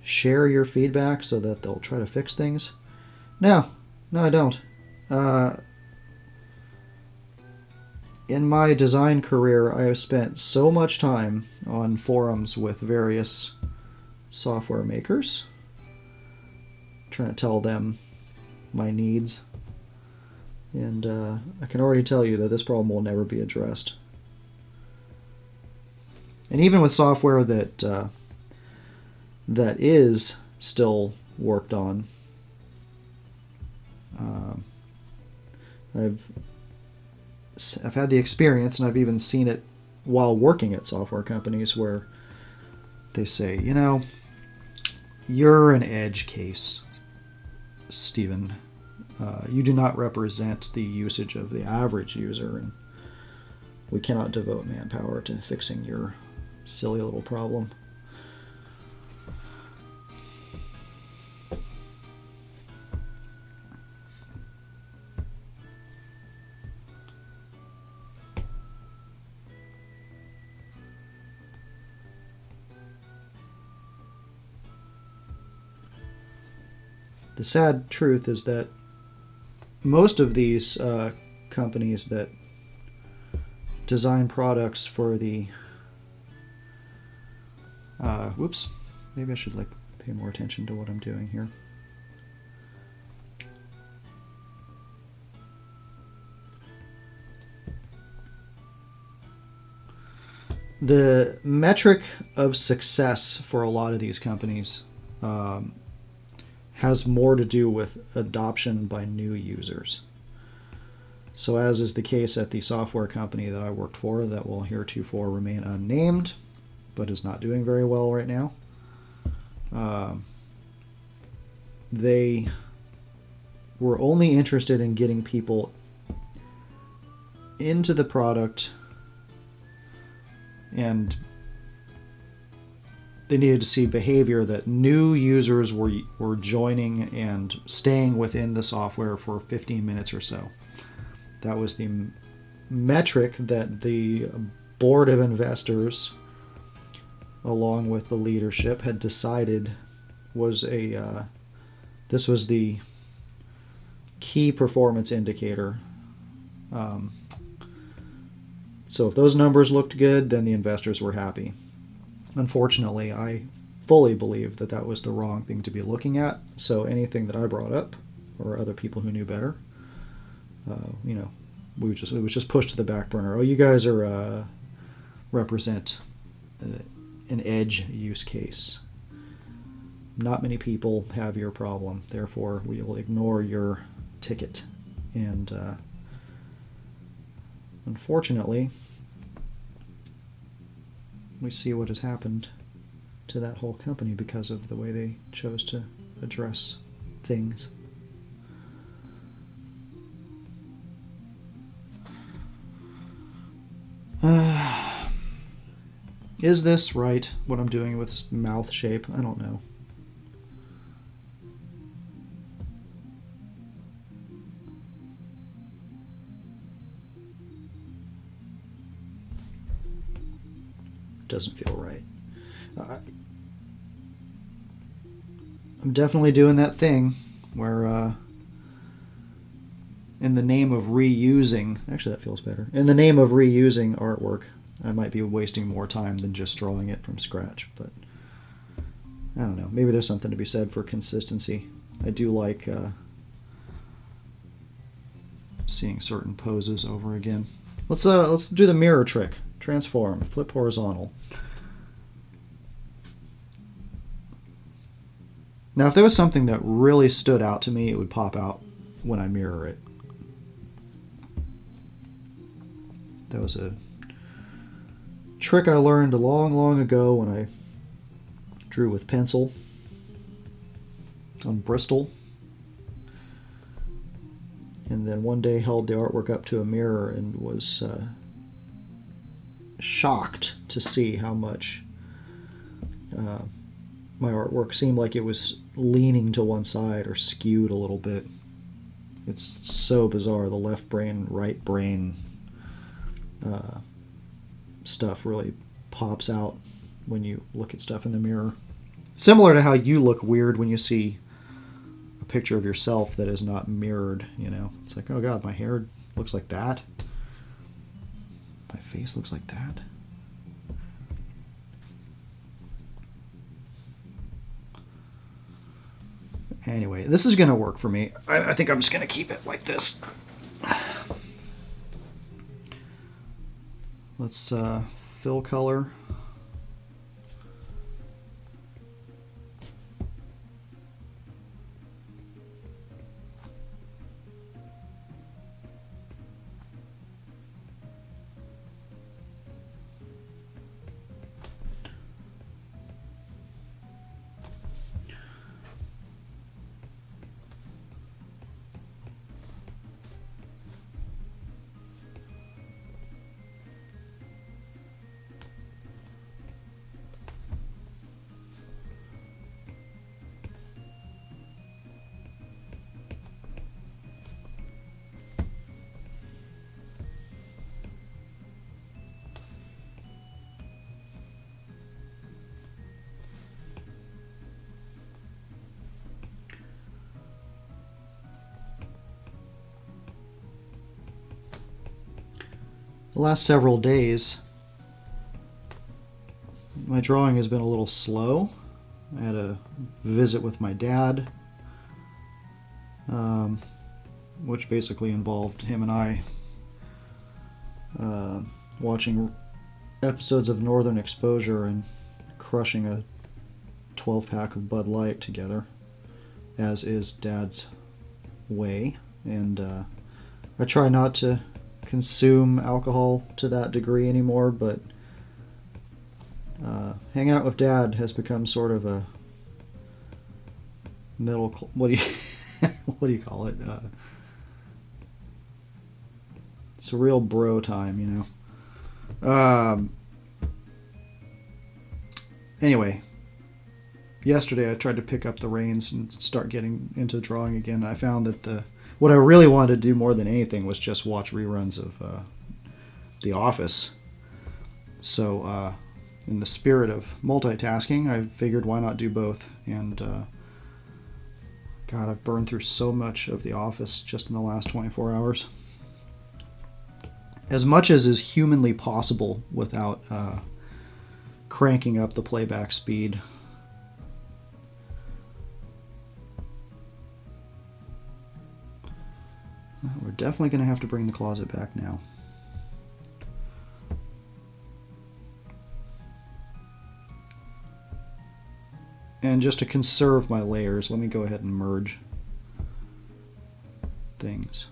[SPEAKER 1] share your feedback so that they'll try to fix things? No, I don't. in my design career, I have spent so much time on forums with various software makers, trying to tell them my needs. And I can already tell you that this problem will never be addressed. And even with software that is still worked on, I've had the experience, and I've even seen it while working at software companies, where they say, you know, you're an edge case, Stephen. You do not represent the usage of the average user, and we cannot devote manpower to fixing your silly little problem. The sad truth is that most of these companies that design products for the whoops, maybe I should pay more attention to what I'm doing here. The metric of success for a lot of these companies has more to do with adoption by new users. So as is the case at the software company that I worked for, that will heretofore remain unnamed, but is not doing very well right now, they were only interested in getting people into the product, and they needed to see behavior that new users were joining and staying within the software for 15 minutes or so. That was the metric that the board of investors, along with the leadership, had decided was this was the key performance indicator. So if those numbers looked good, then the investors were happy. Unfortunately, I fully believe that that was the wrong thing to be looking at. So anything that I brought up, or other people who knew better, it was just pushed to the back burner. Oh, you guys are represent an edge use case. Not many people have your problem, therefore we will ignore your ticket. And unfortunately, we see what has happened to that whole company because of the way they chose to address things. Is this right, what I'm doing with this mouth shape? I don't know. Doesn't feel right. I'm definitely doing that thing where in the name of reusing, actually that feels better, in the name of reusing artwork, I might be wasting more time than just drawing it from scratch, but I don't know, maybe there's something to be said for consistency. I do like seeing certain poses over again. Let's do the mirror trick. Transform, flip horizontal. Now, if there was something that really stood out to me, it would pop out when I mirror it. That was a trick I learned a long, long ago when I drew with pencil on Bristol. And then one day held the artwork up to a mirror and was shocked to see how much my artwork seemed like it was leaning to one side or skewed a little bit. It's so bizarre. The left brain, right brain stuff really pops out when you look at stuff in the mirror. Similar to how you look weird when you see a picture of yourself that is not mirrored, you know. It's like, oh God, my hair looks like that. My face looks like that. Anyway, this is going to work for me. I think I'm just going to keep it like this. Let's fill color. The last several days, my drawing has been a little slow. I had a visit with my dad, which basically involved him and I watching episodes of Northern Exposure and crushing a 12-pack of Bud Light together, as is Dad's way. And I try not to consume alcohol to that degree anymore, but hanging out with Dad has become sort of a what do you call it? It's a real bro time, you know. Anyway, yesterday I tried to pick up the reins and start getting into drawing again. I found that what I really wanted to do more than anything was just watch reruns of The Office. So in the spirit of multitasking, I figured why not do both. And God, I've burned through so much of The Office just in the last 24 hours. As much as is humanly possible without cranking up the playback speed. We're definitely going to have to bring the closet back now. And just to conserve my layers, let me go ahead and merge things.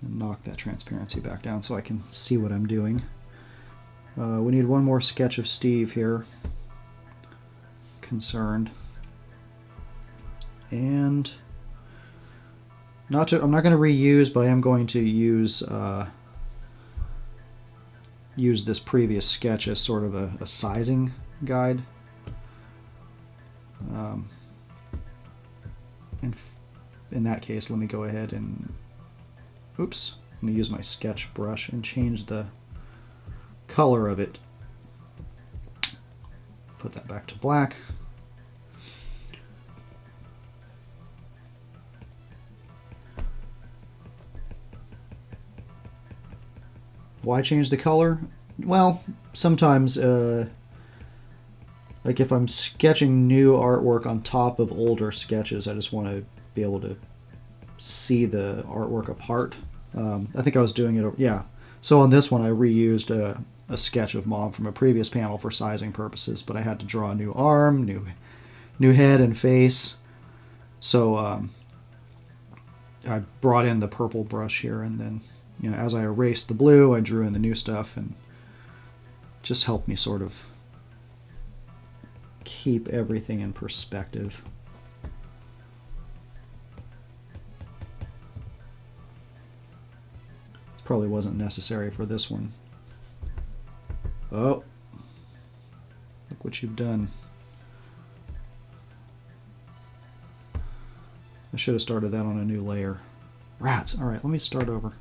[SPEAKER 1] And knock that transparency back down so I can see what I'm doing. We need one more sketch of Steve here. Concerned. And I'm not going to reuse, but I am going to use this previous sketch as sort of a sizing guide. And in that case, let me go ahead and let me use my sketch brush and change the color of it. Put that back to black. Why change the color? Well, sometimes, like if I'm sketching new artwork on top of older sketches, I just want to be able to see the artwork apart. I think I was doing it, yeah. So on this one, I reused a sketch of Mom from a previous panel for sizing purposes, but I had to draw a new arm, new head and face. So I brought in the purple brush here, and then, you know, as I erased the blue, I drew in the new stuff, and just helped me sort of keep everything in perspective. This probably wasn't necessary for this one. Oh, look what you've done. I should have started that on a new layer. Rats. All right, let me start over.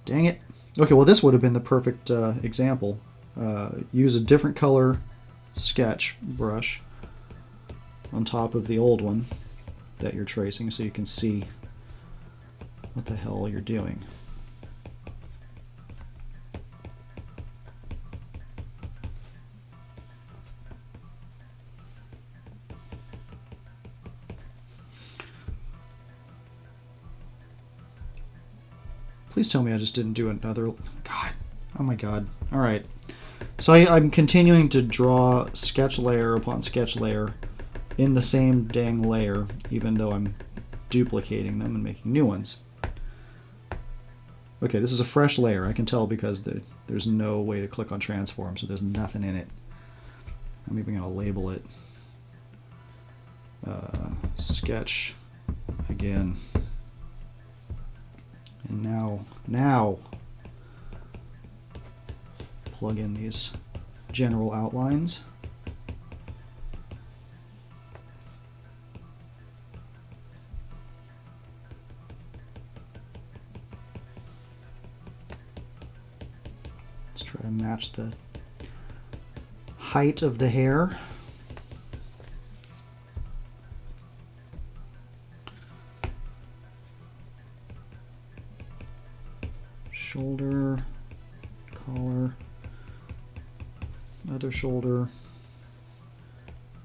[SPEAKER 1] Dang it. Okay, well this would have been the perfect example. Use a different color sketch brush on top of the old one that you're tracing so you can see what the hell you're doing. Please tell me I just didn't do another... God. Oh my god. Alright. So I'm continuing to draw sketch layer upon sketch layer in the same dang layer, even though I'm duplicating them and making new ones. Okay, this is a fresh layer. I can tell because there's no way to click on transform, so there's nothing in it. I'm even going to label it sketch again. And now plug in these general outlines. Let's try to match the height of the hair. Shoulder, collar, other shoulder.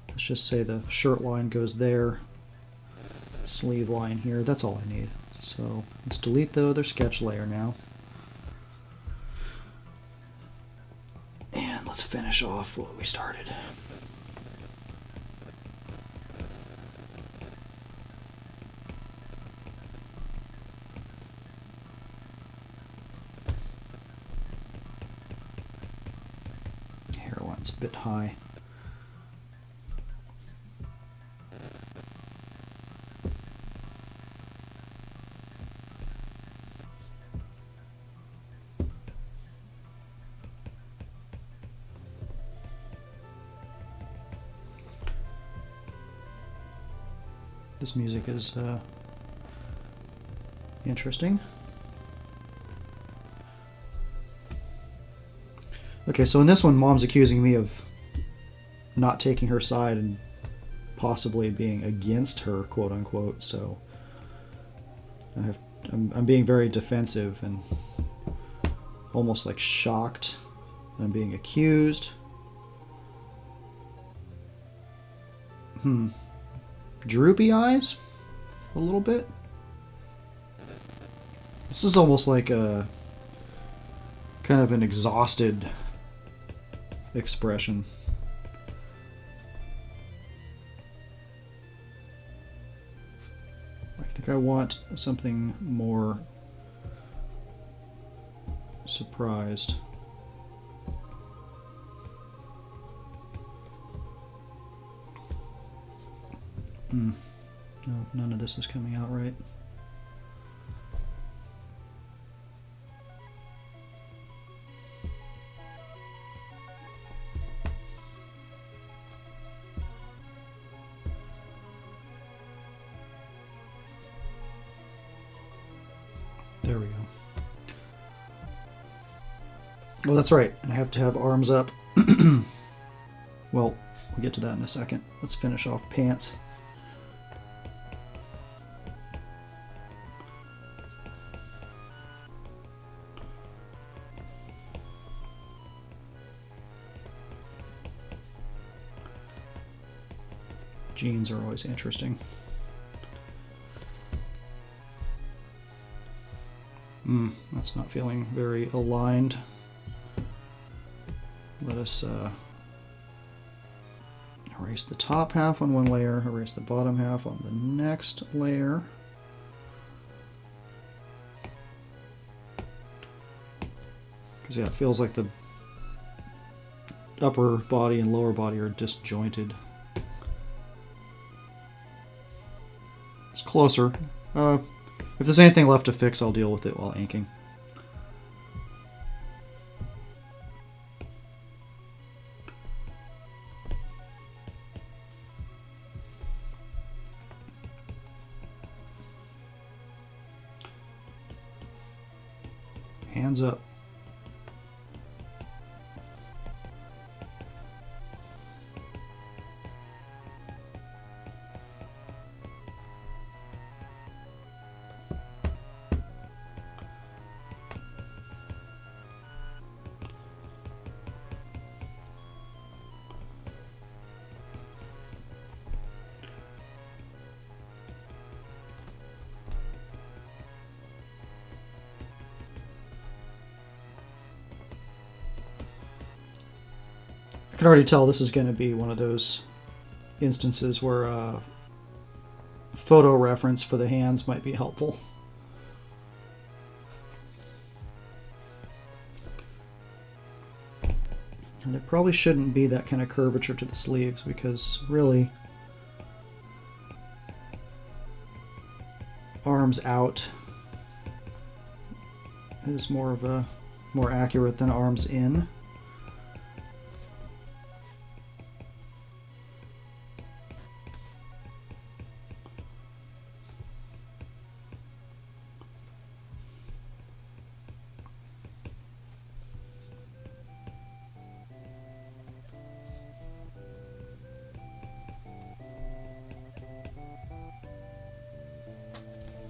[SPEAKER 1] Let's just say the shirt line goes there, sleeve line here. That's all I need. So let's delete the other sketch layer now. And let's finish off what we started. Hairline's a bit high. This music is interesting. Okay, so in this one, Mom's accusing me of not taking her side and possibly being against her, quote unquote. So I'm being very defensive and almost like shocked that I'm being accused. Droopy eyes, a little bit. This is almost like a kind of an exhausted expression. I think I want something more surprised. No, none of this is coming out right. There we go. Well, that's right. I have to have arms up. Well, we'll get to that in a second. Let's finish off pants. Jeans are always interesting. That's not feeling very aligned. Let us erase the top half on one layer, erase the bottom half on the next layer. Because yeah, it feels like the upper body and lower body are disjointed. It's closer. If there's anything left to fix, I'll deal with it while inking. Hands up. I can already tell this is going to be one of those instances where photo reference for the hands might be helpful. And there probably shouldn't be that kind of curvature to the sleeves, because really arms out is more accurate than arms in.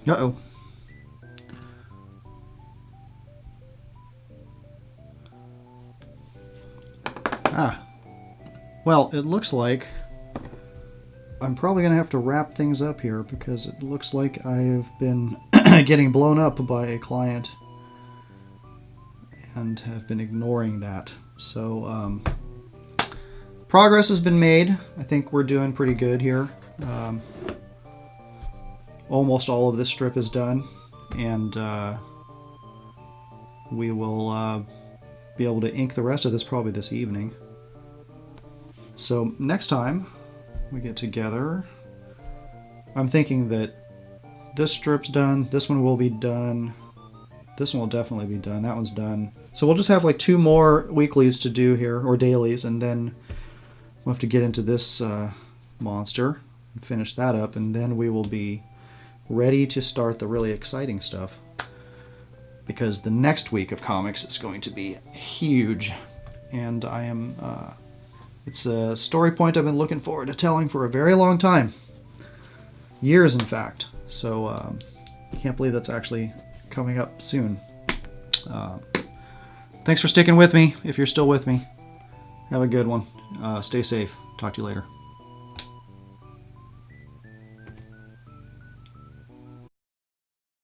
[SPEAKER 1] Uh-oh. Ah. Well, it looks like I'm probably going to have to wrap things up here, because it looks like I have been getting blown up by a client and have been ignoring that. So, progress has been made. I think we're doing pretty good here. Almost all of this strip is done, and we will be able to ink the rest of this probably this evening. So next time we get together, I'm thinking that this strip's done, this one will be done, this one will definitely be done, that one's done. So we'll just have like 2 more weeklies to do here, or dailies, and then we'll have to get into this monster and finish that up, and then we will be ready to start the really exciting stuff, because the next week of comics is going to be huge, and I am it's a story point I've been looking forward to telling for a very long time, years in fact. So I can't believe that's actually coming up soon. Thanks for sticking with me. If you're still with me, have a good one. Stay safe. Talk to you later.